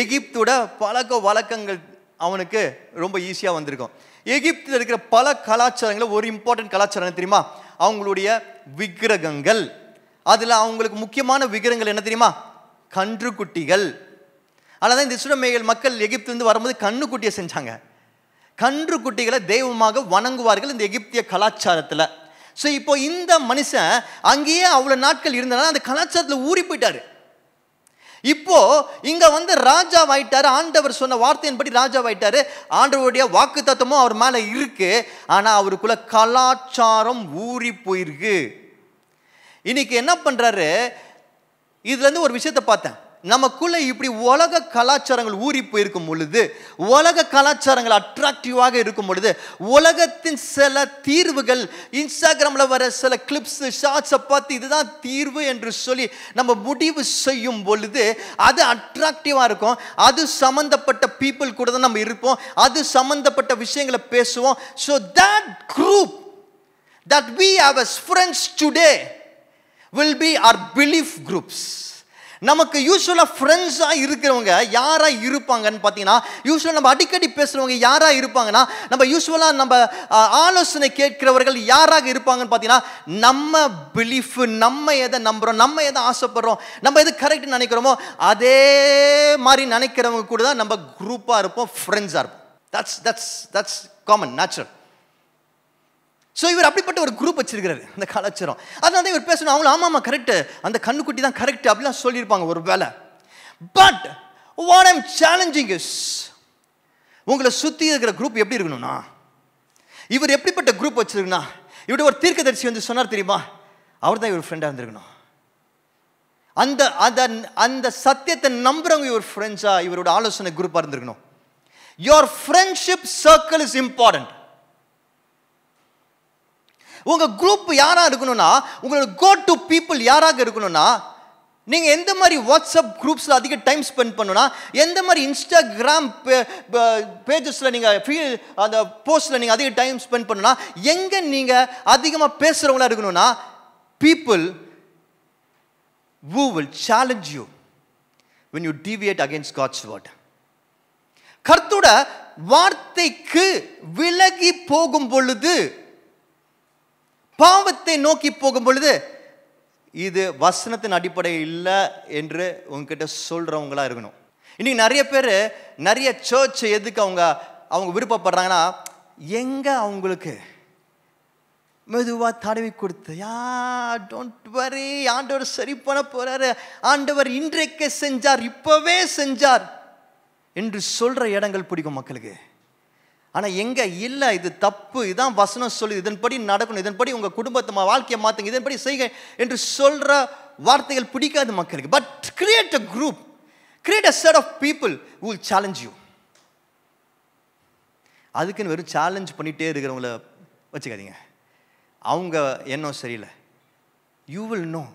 [SPEAKER 1] எகிப்தோட பழக்க வழக்கங்கள் அவனுக்கு ரொம்ப ஈஸியாக வந்திருக்கும். எகிப்தில் இருக்கிற பல கலாச்சாரங்களில் ஒரு இம்பார்ட்டன்ட் கலாச்சாரம் என்ன தெரியுமா? அவங்களுடைய விக்கிரகங்கள். அதில் அவங்களுக்கு முக்கியமான விக்கிரகங்கள் என்ன தெரியுமா? கன்றுக்குட்டிகள். அதனால தான் இந்த இஸ்ரவேல் மக்கள் எகிப்திலிருந்து வரும்போது கன்றுக்குட்டியை செஞ்சாங்க. கன்றுக்குட்டிகளை தெய்வமாக வணங்குவார்கள் இந்த எகிப்திய கலாச்சாரத்தில். ஸோ இப்போ இந்த மனுஷன் அங்கேயே அவ்வளோ நாட்கள் இருந்தனால அந்த கலாச்சாரத்தில் ஊறி போயிட்டாரு. இப்போ இங்க வந்து ராஜாவாயிட்டாரு. ஆண்டவர் சொன்ன வார்த்தையின்படி ராஜாவாயிட்டாரு. ஆண்டவருடைய வாக்கு தத்தமும் அவர் மேல இருக்கு. ஆனா அவருக்குள்ள கலாச்சாரம் ஊறி போயிருக்கு. இன்னைக்கு என்ன பண்றாரு? இதுல இருந்து ஒரு விஷயத்தை பார்த்தேன். நமக்குள்ள இப்படி உலக கலாச்சாரங்கள் ஊறி போயிருக்கும் பொழுது, உலக கலாச்சாரங்கள் அட்ராக்டிவாக இருக்கும் பொழுது, உலகத்தின் சில தீர்வுகள் இன்ஸ்டாகிராமில் வர சில கிளிப்ஸ் ஷார்ட்ஸை பார்த்து இதுதான் தீர்வு என்று சொல்லி நம்ம முடிவு செய்யும் பொழுது அது அட்ராக்டிவாக இருக்கும். அது சம்மந்தப்பட்ட பீப்புள் கூட தான் நம்ம இருப்போம். அது சம்மந்தப்பட்ட விஷயங்களை பேசுவோம். So that group that we have as friends today will be our belief groups. நமக்கு யூஸ்வலாக ஃப்ரெண்ட்ஸாக இருக்கிறவங்க யாராக இருப்பாங்கன்னு பார்த்தீங்கன்னா, யூஸ்வலாக நம்ம அடிக்கடி பேசுகிறவங்க யாராக இருப்பாங்கன்னா, நம்ம யூஸ்வலாக நம்ம ஆலோசனை கேட்கிறவர்கள் யாராக இருப்பாங்கன்னு பார்த்தீங்கன்னா, நம்ம பிலீஃப், நம்ம எதை நம்புகிறோம், நம்ம எதை ஆசைப்படுறோம், நம்ம எது கரெக்ட்னு நினைக்கிறோமோ அதே மாதிரி நினைக்கிறவங்க கூட தான் நம்ம குரூப்பாக இருப்போம், ஃப்ரெண்ட்ஸாக இருப்போம். That's common, natural. ஸோ இவர் அப்படிப்பட்ட ஒரு குரூப் வச்சிருக்கிறாரு அந்த கலாச்சாரம். அதனால தான் இவர் பேசணும். அவங்களும் ஆமாம் கரெக்டு, அந்த கண்ணுக்குட்டி தான் கரெக்ட் அப்படிலாம் சொல்லியிருப்பாங்க ஒரு வேலை. But what I'm challenging is, உங்களை சுற்றி இருக்கிற குரூப் எப்படி இருக்கணும்னா, இவர் எப்படிப்பட்ட குரூப் வச்சிருக்குன்னா, இவருடைய ஒரு தீர்க்கதரிசி வந்து சொன்னார் தெரியுமா, அவர் தான் இவர் ஃப்ரெண்டாக இருந்திருக்கணும். அந்த சத்தியத்தை நம்புறவங்க இவர் ஃப்ரெண்ட்ஸா, இவரோட ஆலோசனை குரூப்பாக இருந்திருக்கணும். Your friendship circle is important. உங்க குரூப் யாரா இருக்கணும்னா, உங்களோட கோ டு பீப்புள் யாராக இருக்கணும்னா, நீங்க எந்த மாதிரி வாட்ஸ்அப் குரூப்ஸ்ல அதிக டைம் ஸ்பெண்ட் பண்ணணும்னா, எந்த மாதிரி இன்ஸ்டாகிராம் பேஜஸ்ல நீங்க அந்த போஸ்ட்ல நீங்க அதிக டைம் ஸ்பெண்ட் பண்ணணும்னா, எங்க நீங்க அதிகமா பேசுறவங்களா இருக்கணும்னா, people who will challenge you when you deviate against God's word. கர்த்தரோட வார்த்தைக்கு விலகி போகும் பொழுது, பாவத்தை நோக்கி போகும் பொழுது, இது வசனத்தின் அடிப்படை இல்லை என்று உங்ககிட்ட சொல்றவங்களா இருக்கணும். இன்னைக்கு நிறைய பேர் நிறைய சர்ச் எதுக்கு அவங்க விருப்பப்படுறாங்கன்னா, எங்க அவங்களுக்கு மெதுவா தடவி கொடுத்து, டோன்ட் வரி, ஆண்டவர் சரி பண்ண போறாரு, ஆண்டவர் இன்றைக்கு செஞ்சார், இப்பவே செஞ்சார் என்று சொல்ற இடங்கள் பிடிக்கும் மக்களுக்கு. ஆனால் எங்க இல்லை, இது தப்பு, இதான் வசனம் சொல்லி, இதன்படி நடக்கணும், இதன்படி உங்க குடும்பத்தை வாழ்க்கையை மாற்றுங்க, இதன்படி செய்க என்று சொல்ற வார்த்தைகள் பிடிக்காது மக்களுக்கு. But create a group, create a set of people who will challenge you. அதுக்குன்னு வெறும் சேலஞ்ச் பண்ணிட்டே இருக்கிறவங்கள வச்சுக்காதீங்க. அவங்க எண்ணம் சரியில்லை. யூ வில் நோ,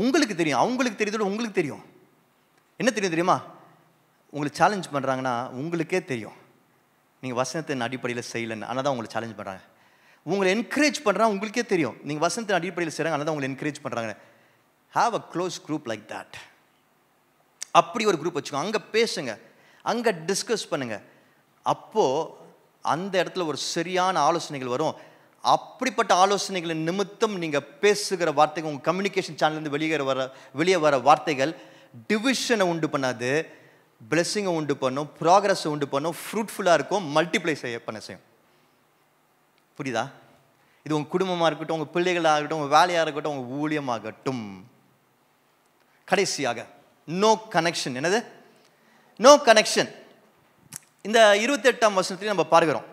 [SPEAKER 1] உங்களுக்கு தெரியும், அவங்களுக்கு தெரியுதோ உங்களுக்கு தெரியும். என்ன தெரியும் தெரியுமா? உங்களை சேலஞ்ச் பண்ணுறாங்கன்னா உங்களுக்கே தெரியும் நீங்கள் வசனத்தின் அடிப்படையில் செய்யலைன்னு. ஆனால் தான் உங்களை சேலஞ்ச் பண்ணுறாங்க. உங்களை என்கரேஜ் பண்ணுறாங்க, உங்களுக்கே தெரியும் நீங்கள் வசனத்தின் அடிப்படையில் செய்கிறாங்க, ஆனால் தான் உங்களை என்கரேஜ் பண்ணுறாங்க. Have a close group like that. அப்படி ஒரு குரூப் வச்சுக்கோங்க. அங்கே பேசுங்க, அங்கே டிஸ்கஸ் பண்ணுங்க. அப்போது அந்த இடத்துல ஒரு சரியான ஆலோசனைகள் வரும். அப்படிப்பட்ட ஆலோசனைகளின் நிமித்தம் நீங்கள் பேசுகிற வார்த்தைகள், உங்கள் கம்யூனிகேஷன் சேனல்லேருந்து வெளியே வர வார்த்தைகள் டிவிஷனை உண்டு பண்ணாது, பிளெஸ்ஸிங்கை உண்டு பண்ணும், ப்ராக்ரஸை உண்டு பண்ணும், ஃப்ரூட்ஃபுல்லாக இருக்கும், மல்டிப்ளை செய்யும். புரியுதா? இது உங்கள் குடும்பமாக இருக்கட்டும், உங்கள் பிள்ளைகளாகட்டும், உங்கள் வேலையாக இருக்கட்டும், உங்கள் ஊழியமாகட்டும். கடைசியாக நோ கனெக்ஷன். என்னது நோ கனெக்ஷன்? இந்த 28ஆம் வசனத்திலே நம்ம பார்க்கிறோம்.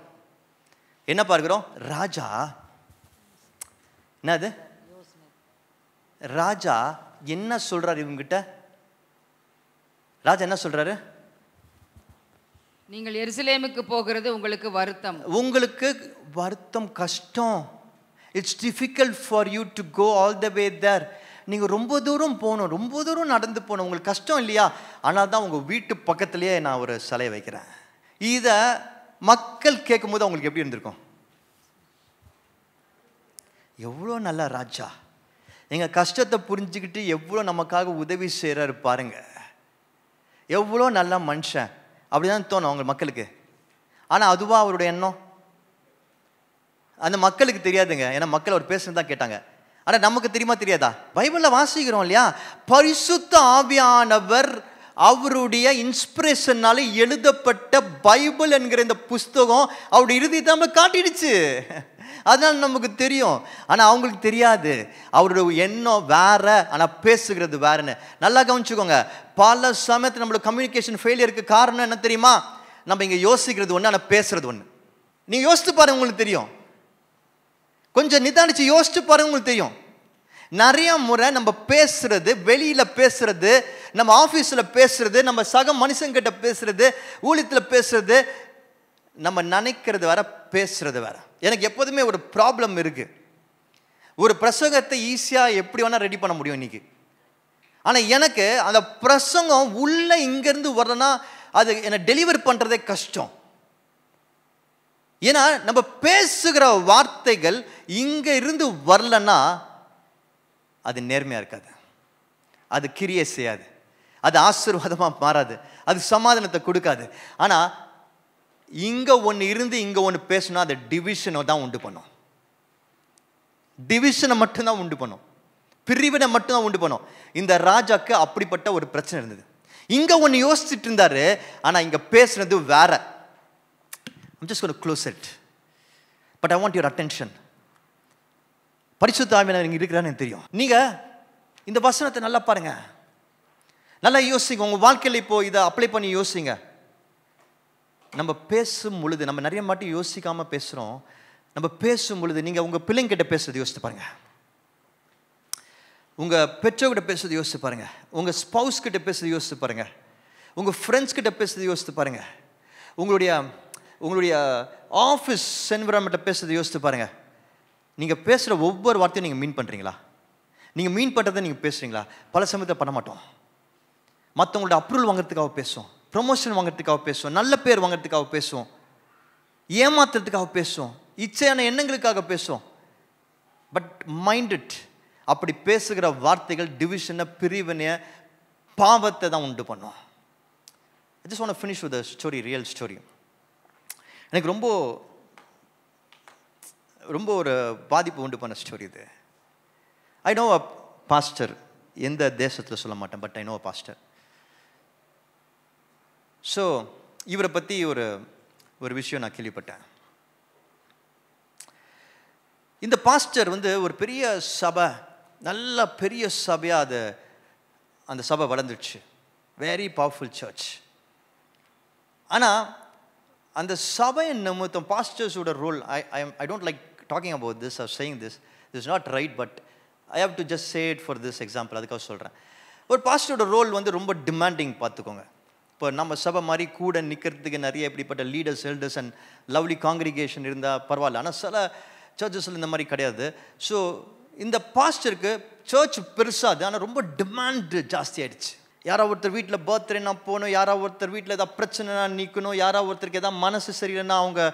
[SPEAKER 1] என்ன பார்க்கிறோம்? ராஜா என்னது, ராஜா என்ன சொல்றாரு இவங்கிட்ட? ராஜா என்ன சொல்றாரு?
[SPEAKER 3] நீங்கள் எருசலேமுக்கு போகிறது உங்களுக்கு வருத்தம்,
[SPEAKER 1] உங்களுக்கு வருத்தம், கஷ்டம். It's difficult for you to go all the way there. நீங்கள் ரொம்ப தூரம் போகணும், ரொம்ப தூரம் நடந்து போகணும், உங்களுக்கு கஷ்டம் இல்லையா? ஆனால் தான் உங்கள் வீட்டு பக்கத்துலேயே நான் ஒரு சிலையை வைக்கிறேன், இதை மக்கள் கேட்கும்போது அவங்களுக்கு எப்படி இருந்திருக்கும்? எவ்வளோ நல்ல ராஜா, எங்கள் கஷ்டத்தை புரிஞ்சுக்கிட்டு எவ்வளோ நமக்காக உதவி செய்கிறாரு பாருங்க, எவ்வளோ நல்ல மனுஷன் அப்படிதான் தோணும் அவங்க மக்களுக்கு. ஆனால் அதுவா அவருடைய எண்ணம்? அந்த மக்களுக்கு தெரியாதுங்க. ஏன்னா மக்கள் அவர் பேசுறது தான் கேட்டாங்க. ஆனால் நமக்கு தெரியுமா தெரியாதா? பைபிளில் வாசிக்கிறோம் இல்லையா, பரிசுத்த ஆவியானவர் அவருடைய இன்ஸ்பிரேஷனால எழுதப்பட்ட பைபிள் என்கிற இந்த புஸ்தகம் அவருடைய இறுதியத்தை நம்ம காட்டிடுச்சு. அதனால நமக்கு தெரியும். ஆனால் அவங்களுக்கு தெரியாது. அவருடைய எண்ணம் வேற, ஆனால் பேசுகிறது வேறன்னு. நல்லா கவனிச்சுக்கோங்க. பல சமயத்தில் நம்மளோட கம்யூனிகேஷன் ஃபெயிலியருக்கு காரணம் என்ன தெரியுமா? நம்ம இங்கே யோசிக்கிறது ஒன்று, ஆனால் பேசுறது ஒன்று. நீங்கள் யோசித்து பாருங்க, உங்களுக்கு தெரியும். கொஞ்சம் நிதானிச்சு யோசிச்சு பாருங்க, உங்களுக்கு தெரியும். நிறைய முறை நம்ம பேசுறது, வெளியில பேசுறது, நம்ம ஆஃபீஸில் பேசுறது, நம்ம சக மனுஷங்கிட்ட பேசுறது, ஊழியத்தில் பேசுறது, நம்ம நினைக்கிறது வேற, பேசுறது வேற. எனக்கு எப்போதுமே ஒரு ப்ராப்ளம் இருக்கு. ஒரு பிரசங்கத்தை ஈஸியாக எப்படி வேணால் ரெடி பண்ண முடியும் இன்னைக்கு. ஆனால் எனக்கு அந்த பிரசங்கம் உள்ள இங்கேருந்து வரலன்னா அது என்னை டெலிவர் பண்ணுறதே கஷ்டம். ஏன்னா நம்ம பேசுகிற வார்த்தைகள் இங்கே இருந்து வரலன்னா அது நேர்மையாக இருக்காது, அது கிரியை செய்யாது, அது ஆசீர்வாதமாக மாறாது, அது சமாதானத்தை கொடுக்காது. ஆனால் இங்கே ஒன்று இருந்து இங்கே ஒன்று பேசணும், அது டிவிஷனை தான் உண்டு பண்ணும். டிவிஷனை மட்டும்தான் உண்டு பண்ணும், பிரிவினை மட்டும்தான் உண்டு பண்ணும். இந்த ராஜாக்கு அப்படிப்பட்ட ஒரு பிரச்சனை இருந்தது. இங்கே ஒன்று யோசிச்சுட்டு இருந்தாரு, ஆனால் இங்கே பேசுனது வேற. I'm just going to close it. But I want your attention. பரிசுத்த ஆவியானவர் இங்கே இருக்கிறான்னு எனக்கு தெரியும். நீங்கள் இந்த வசனத்தை நல்லா பாருங்க, நல்லா யோசிங்க. உங்கள் வாழ்க்கையில் இப்போ இதை அப்ளை பண்ணி யோசிங்க. நம்ம பேசும் பொழுது, நம்ம நிறைய மாட்டி யோசிக்காமல் பேசுகிறோம். நம்ம பேசும் பொழுது நீங்கள் உங்கள் பிள்ளைங்கிட்ட பேசுறது யோசித்து பாருங்கள், உங்கள் பெற்றோர்கிட்ட பேசுறது யோசித்து பாருங்கள், உங்கள் ஸ்பவுஸ் கிட்ட பேசுறது யோசித்து பாருங்கள், உங்கள் ஃப்ரெண்ட்ஸ் கிட்ட பேசுறது யோசித்து பாருங்கள், உங்களுடைய ஆஃபீஸ் என்விரான்மெண்ட்டை பேசுறது யோசித்து பாருங்கள். நீங்கள் பேசுகிற ஒவ்வொரு வார்த்தையும் நீங்கள் மீன் பண்ணுறீங்களா? நீங்கள் மீன் பண்ணுறதை நீங்கள் பேசுகிறீங்களா? பல சமயத்தை பண்ண மாட்டோம். மற்றவங்களோட அப்ரூவல் வாங்குறதுக்காக பேசுவோம், ப்ரொமோஷன் வாங்குறதுக்காக பேசுவோம், நல்ல பேர் வாங்குறதுக்காக பேசுவோம், ஏமாத்துறதுக்காக பேசுவோம், இச்சையான எண்ணங்களுக்காக பேசுவோம். பட் மைண்ட் இட், அப்படி பேசுகிற வார்த்தைகள் டிவிஷனை, பிரிவினை, பாவத்தை தான் உண்டு பண்ணும். I just want to finish with a story, real story. எனக்கு ரொம்ப ஒரு பாதிப்பு உண்டு பண்ண ஸ்டோரி இது. ஐ நோ அ பாஸ்டர், எந்த தேசத்தில் சொல்ல மாட்டேன், but I know a pastor. So இவரை பற்றி ஒரு விஷயம் நான் கேள்விப்பட்டேன். இந்த பாஸ்டர் ஒரு பெரிய சபை, நல்ல பெரிய சபையாக அந்த சபை வளர்ந்துடுச்சு, வெரி பவர்ஃபுல் சர்ச். ஆனால் அந்த சபை நிமித்தம் பாஸ்டர்ஸோட role, I don't like talking about this or saying this is not right, but I have to just say it for this example. அதுக்காக சொல்கிறேன். ஒரு பாஸ்டரோட ரோல் ரொம்ப டிமாண்டிங். பார்த்துக்கோங்க, இப்போ நம்ம சபை மாதிரி கூட நிற்கிறதுக்கு நிறைய இப்படிப்பட்ட leaders, elders and lovely congregation இருந்தால் பரவாயில்ல. ஆனால் சில சர்ச்சஸில் இந்த மாதிரி கிடையாது. ஸோ இந்த பாஸ்டருக்கு சர்ச் பெருசாது, ஆனால் ரொம்ப டிமாண்ட் ஜாஸ்தி ஆகிடுச்சு. யாராவது ஒருத்தர் வீட்டில் பர்த்டேனா போகணும், யாராவது ஒருத்தர் வீட்டில் ஏதாவது பிரச்சனைனா நிற்கணும், யாராவது ஒருத்தருக்கு ஏதாவது மனசு சரியில்லைன்னா அவங்க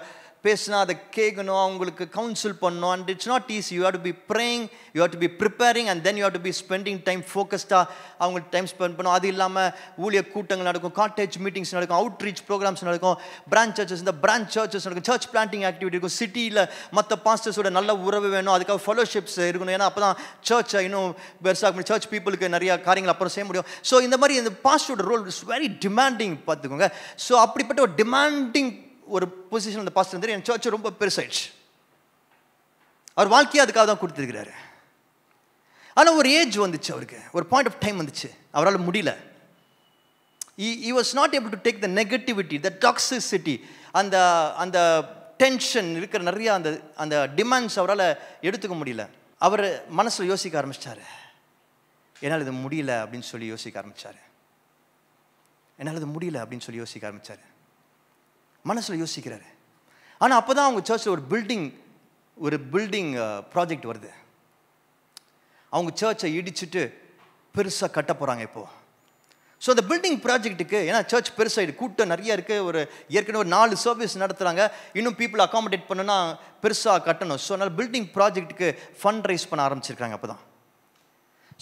[SPEAKER 1] பேசினா அதை கேட்கணும், அவங்களுக்கு கவுன்சில் பண்ணணும். And it's not easy. You have to be praying, you have to be preparing, and then you have to be spending time ஃபோக்கஸ்டாக அவங்களுக்கு டைம் ஸ்பெண்ட் பண்ணணும். அது இல்லாமல் ஊழிய கூட்டங்கள் நடக்கும், காட்டேஜ் மீட்டிங்ஸ் நடக்கும், அவுட்ரீச் ப்ரோக்ராம்ஸ் நடக்கும், பிரான்ச் சர்ச்சஸ், இந்த பிரான்ச் சர்ச்சஸ் நடக்கும், சர்ச் பிளான்டிங் ஆக்டிவிட்டி இருக்கும், சிட்டியில் மற்ற பாஸ்டர்ஸோட நல்ல உறவு வேணும், அதுக்காக ஃபெலோஷிப்ஸ் இருக்கணும். ஏன்னா அப்போ தான் சர்ச்சை இன்னும் பெருசாக சர்ச் பீப்புளுக்கு நிறைய காரியங்கள் அப்புறம் செய்ய முடியும். ஸோ இந்த மாதிரி இந்த பாஸ்டரோட ரோல் இஸ் வெரி டிமாண்டிங். பார்த்துக்கோங்க. ஸோ அப்படிப்பட்ட ஒரு டிமாண்டிங் ஒரு பொசிஷன் அந்த பாஸ்டர் வந்து என் சர்ச் ரொம்ப பெருசாயிடுச்சு. அவர் வாழ்க்கையை அதுக்காக தான் கொடுத்துருக்கிறாரு. ஆனால் ஒரு ஏஜ் வந்துச்சு, அவருக்கு ஒரு பாயிண்ட் ஆஃப் டைம் வந்துச்சு, அவரால் முடியல. he was not able to take the negativity, the toxicity, அந்த டென்ஷன் இருக்கிற நிறைய அந்த டிமாண்ட்ஸ் அவரால் எடுத்துக்க முடியல. அவர் மனசில் யோசிக்க ஆரம்பிச்சிட்டாரு, என்னால் இது முடியல அப்படின்னு சொல்லி யோசிக்க ஆரம்பித்தார். என்னால் இது முடியல அப்படின்னு சொல்லி யோசிக்க ஆரம்பித்தார், மனசில் யோசிக்கிறாரு. ஆனால் அப்போ தான் அவங்க சர்ச்சில் ஒரு பில்டிங் ப்ராஜெக்ட் வருது. அவங்க சர்ச்சை இடிச்சுட்டு பெருசாக கட்ட போகிறாங்க இப்போது. ஸோ அந்த பில்டிங் ப்ராஜெக்ட்டுக்கு, ஏன்னா சர்ச் பெருசாகிடு, கூட்டம் நிறைய இருக்குது, ஒரு ஏற்கனவே ஒரு 4 சர்வீஸ் நடத்துகிறாங்க, இன்னும் பீப்புள் அகாமடேட் பண்ணுன்னா பெருசாக கட்டணும். ஸோ அதனால் பில்டிங் ப்ராஜெக்ட்டுக்கு ஃபண்ட் ரைஸ் பண்ண ஆரம்பிச்சிருக்காங்க அப்போ தான்.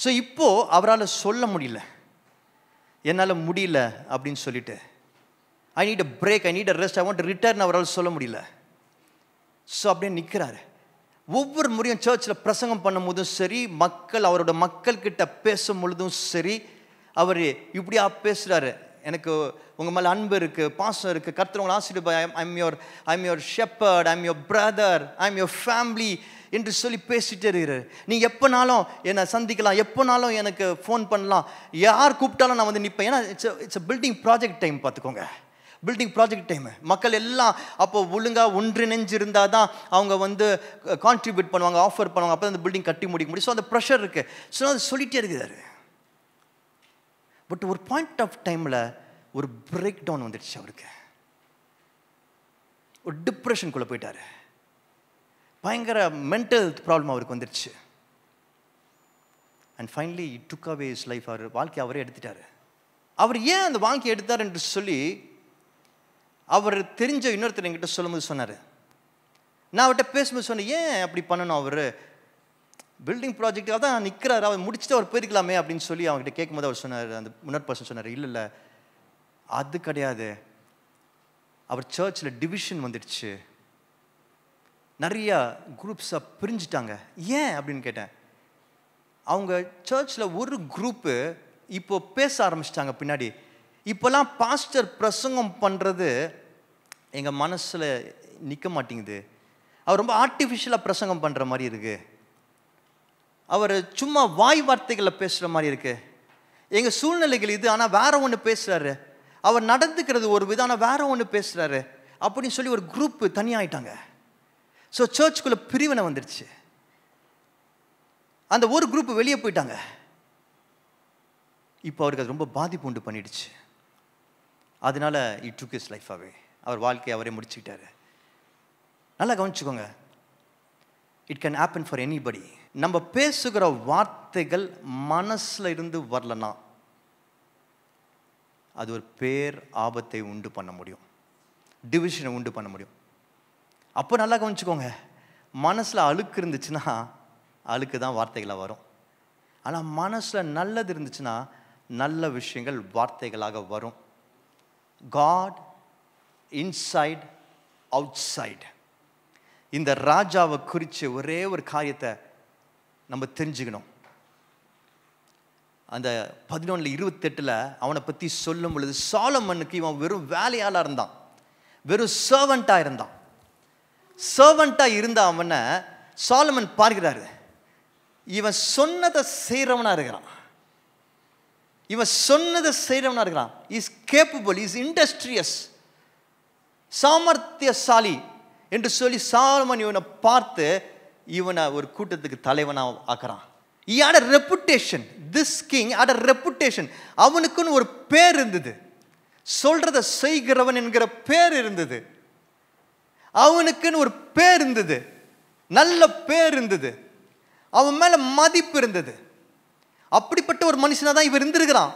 [SPEAKER 1] ஸோ இப்போது அவரால் சொல்ல முடியல, என்னால் முடியல அப்படின்னு சொல்லிட்டு, I need a break, I need a rest, I want to return அவரால் சொல்ல முடியல. ஸோ அப்படியே நிற்கிறாரு. ஒவ்வொரு முறையும் சர்ச்சில் பிரசங்கம் பண்ணும் போதும் சரி, அவரோட மக்கள்கிட்ட பேசும் பொழுதும் சரி, அவர் இப்படியா பேசுகிறாரு. எனக்கு உங்கள் மேலே அன்பு இருக்குது, பாசம் இருக்குது, கர்த்தர் உங்களை ஆசீர்வதிப்பார், I'm your shepherd, I'm your brother, I'm your family என்று சொல்லி பேசிகிட்டே இருக்கிறார். நீங்கள் எப்போனாலும் என்னை சந்திக்கலாம், எப்போனாலும் எனக்கு ஃபோன் பண்ணலாம், யார் கூப்பிட்டாலும் நான் வந்து நிற்பேன். ஏன்னா it's a building project time. பார்த்துக்கோங்க, பில்டிங் ப்ராஜெக்ட் டைமு. மக்கள் எல்லாம் அப்போ ஒழுங்காக ஒன்றிணைஞ்சு இருந்தால் தான் அவங்க வந்து கான்ட்ரிபியூட் பண்ணுவாங்க, ஆஃபர் பண்ணுவாங்க, அப்போ அந்த பில்டிங் கட்டி முடிக்க முடியும். ஸோ அந்த ப்ரெஷர் இருக்குது. ஸோ அது சொல்லிகிட்டே இருக்கிறாரு. பட் ஒரு பாயிண்ட் ஆஃப் டைமில் ஒரு பிரேக் டவுன் வந்துடுச்சு அவருக்கு. ஒரு டிப்ரெஷனுக்குள்ளே போயிட்டார். பயங்கர மென்டல் ப்ராப்ளம் அவருக்கு வந்துடுச்சு. And finally it took away his life. அவர் வாழ்க்கையை அவரே எடுத்துட்டார். அவர் ஏன் அந்த வாழ்க்கையை எடுத்தார் என்று சொல்லி அவர் தெரிஞ்ச இன்னொருத்தர் என்கிட்ட சொல்லும்போது சொன்னார். நான் அவர்கிட்ட பேசும்போது சொன்னேன், ஏன் அப்படி பண்ணணும், அவர் பில்டிங் ப்ராஜெக்டாக தான் நிற்கிறாரு, அவர் முடிச்சுட்டு அவர் போயிருக்கலாமே அப்படின்னு சொல்லி அவங்ககிட்ட கேட்கும்போது அவர் சொன்னார், அந்த முன்னாடி பர்சன் சொன்னார், இல்லை அது கிடையாது, அவர் சர்ச்சில் டிவிஷன் வந்துடுச்சு, நிறையா குரூப்ஸாக பிரிஞ்சுட்டாங்க. ஏன் அப்படின்னு கேட்டேன். அவங்க சர்ச்சில் ஒரு குரூப்பு இப்போ பேச ஆரம்பிச்சிட்டாங்க பின்னாடி. இப்போல்லாம் பாஸ்டர் பிரசங்கம் பண்ணுறது எங்கள் மனசில் நிற்க மாட்டேங்குது, அவர் ரொம்ப ஆர்டிஃபிஷியலாக பிரசங்கம் பண்ணுற மாதிரி இருக்குது, அவர் சும்மா வாய் வார்த்தைகளில் பேசுகிற மாதிரி இருக்குது, எங்கள் சூழ்நிலைகள் இது ஆனால் வேற ஒன்று பேசுகிறாரு, அவர் நடந்துக்கிறது ஒரு விதம் ஆனால் வேற ஒன்று பேசுகிறாரு அப்படின்னு சொல்லி ஒரு குரூப்பு தனியாகிட்டாங்க. ஸோ சர்ச்சுக்குள்ளே பிரிவினை வந்துடுச்சு. அந்த ஒரு குரூப்பு வெளியே போயிட்டாங்க. இப்போ அவருக்கு அது ரொம்ப பாதிப்பு உண்டு பண்ணிடுச்சு. அதனால இட் டுக் ஹிஸ் லைஃப் அவே. அவர் வாழ்க்கையை அவரே முடிச்சுக்கிட்டாரு. நல்லா கவனிச்சுக்கோங்க, it can happen for anybody. நம்ம பேசுகிற வார்த்தைகள் மனசில் இருந்து வரலன்னா அது ஒரு பேர் ஆபத்தை உண்டு பண்ண முடியும், டிவிஷனை உண்டு பண்ண முடியும். அப்போ நல்லா கவனிச்சுக்கோங்க, மனசில் அழுக்கு இருந்துச்சுன்னா அழுக்கு தான் வார்த்தைகளாக வரும். ஆனால் மனசில் நல்லது இருந்துச்சுன்னா நல்ல விஷயங்கள் வார்த்தைகளாக வரும். God inside outside. இந்த ராஜாவை குறித்து ஒரே ஒரு காரியத்தை நம்ம தெரிஞ்சுக்கணும். அந்த 11:28 அவனை பற்றி சொல்லும் பொழுது, சாலமனுக்கு இவன் வெறும் வேலையாளாக இருந்தான், வெறும் சர்வெண்ட்டாக இருந்தான். சர்வெண்ட்டாக இருந்த அவனை சாலமன் பார்க்கிறாரு, இவன் சொன்னதை செய்கிறவனாக இருக்கிறான், இவன் சொன்னதை செய்கிறவனாக இருக்கிறான், இஸ் கேப்பபிள், இஸ் இண்டஸ்ட்ரியஸ், சாமர்த்தியசாலி என்று சொல்லி சாலமன் இவனை பார்த்து இவனை ஒரு கூட்டத்துக்கு தலைவனாக ஆக்குறான். He had a reputation. This king had a reputation. அவனுக்குன்னு ஒரு பேர் இருந்தது, சொல்றதை செய்கிறவன் என்கிற பேர் இருந்தது, அவனுக்குன்னு ஒரு பேர் இருந்தது, நல்ல பேர் இருந்தது, அவன் மேல மதிப்பு இருந்தது. அப்படிப்பட்ட ஒரு மனுஷனா தான் இவர் இருந்திருக்கிறான்.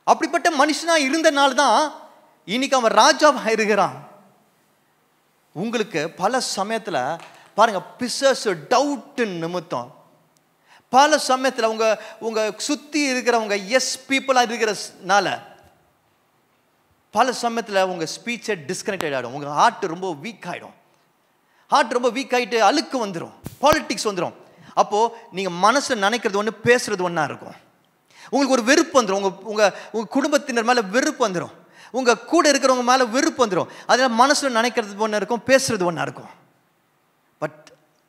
[SPEAKER 1] அப்படிப்பட்ட மனுஷனா இருந்தனால தான் இன்னைக்கு அவன் ராஜாவாக இருக்கிறான். உங்களுக்கு பல சமயத்தில் பாருங்க, பிசாசு டவுட்டு நிமித்தம் பல சமயத்தில் உங்க சுற்றி இருக்கிறவங்க எஸ் பீப்புளாக இருக்கிறனால பல சமயத்தில் உங்கள் ஸ்பீச்சை டிஸ்கனெக்டட் ஆகிடும், உங்கள் ஹார்ட் ரொம்ப வீக் ஆகிடும். ஹார்ட் ரொம்ப வீக் ஆகிட்டு அழுக்கு வந்துடும், பாலிட்டிக்ஸ் வந்துடும். அப்போது நீங்கள் மனசில் நினைக்கிறது ஒன்று, பேசுகிறது ஒன்றா இருக்கும். உங்களுக்கு ஒரு வெறுப்பு வந்துடும், உங்கள் குடும்பத்தினர் மேலே வெறுப்பு வந்துடும், உங்கள் கூட இருக்கிறவங்க மேலே வெறுப்பு வந்துடும். அதனால் மனசில் நினைக்கிறது ஒன்று இருக்கும், பேசுகிறது ஒன்றா இருக்கும். But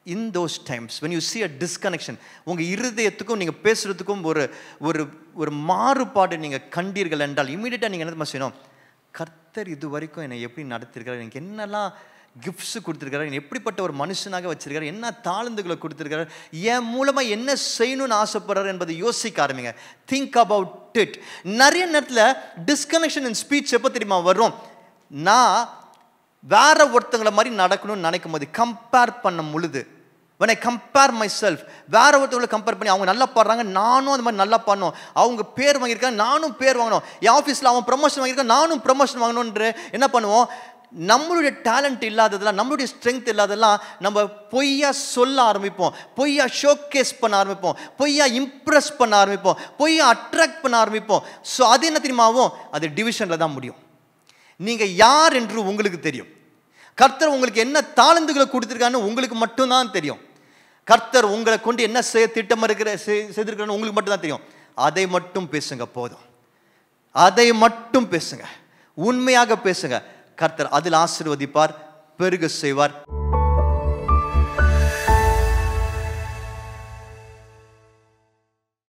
[SPEAKER 1] in those times when you see a disconnection, உங்கள் இருதயத்துக்கும் நீங்கள் பேசுகிறதுக்கும் ஒரு மாறுபாடு நீங்கள் கண்டீர்கள் என்றால் இமீடியட்டாக நீங்கள் என்ன செய்யணும், கர்த்தர் இது வரைக்கும் என்னை எப்படி நடத்திருக்கிறார், எனக்கு என்னெல்லாம் கிஃப்ட்ஸ் கொடுத்துருக்காரு, என்னை எப்படிப்பட்ட ஒரு மனுஷனாக வச்சிருக்காரு, என்ன தாளந்துகளை கொடுத்துருக்காரு, என் மூலமாக என்ன செய்யணும்னு ஆசைப்படுறாரு என்பதை யோசிக்க ஆரம்பிங்க. Think about it. நிறைய நேரத்தில் டிஸ்கனெக்ஷன் இன் ஸ்பீச் எப்போ தெரியுமா வரும், நான் வேற ஒருத்தங்களை மாதிரி நடக்கணும்னு நினைக்கும் போது, கம்பேர் பண்ணும் பொழுது, when I compare myself, வேற ஒருத்தவங்களை கம்பேர் பண்ணி அவங்க நல்லா பாடுறாங்க, நானும் அந்த மாதிரி நல்லா பாடணும், அவங்க பேர் வாங்கியிருக்காங்க நானும் பேர் வாங்கணும், என் ஆஃபீஸில் அவன் ப்ரமோஷன் வாங்கியிருக்கான் நானும் ப்ரமோஷன் வாங்கணுன்ற என்ன பண்ணுவோம், நம்மளுடைய டேலண்ட் இல்லாததெல்லாம், நம்மளுடைய ஸ்ட்ரென்த் இல்லாததெல்லாம் நம்ம பொய்யா சொல்ல ஆரம்பிப்போம், பொய்யா ஷோகேஸ் பண்ண ஆரம்பிப்போம், பொய்யா இம்ப்ரெஸ் பண்ண ஆரம்பிப்போம், பொய்யா அட்ராக்ட் பண்ண ஆரம்பிப்போம். ஸோ அது என்ன தெரியுமாவும், அது டிவிஷனில் தான் முடியும். நீங்கள் யார் என்று உங்களுக்கு தெரியும். கர்த்தர் உங்களுக்கு என்ன தாளந்துகளை கொடுத்துருக்கான்னு உங்களுக்கு மட்டும்தான் தெரியும். கர்த்தர் உங்களை கொண்டு என்ன செய்ய திட்டம் செய்திருக்கிறான்னு உங்களுக்கு மட்டும்தான் தெரியும். அதை மட்டும் பேசுங்க போதும். அதை மட்டும் பேசுங்க, உண்மையாக பேசுங்க. கர்த்தர் அதில் ஆசீர்வதிப்பார், பெருக செய்வார்.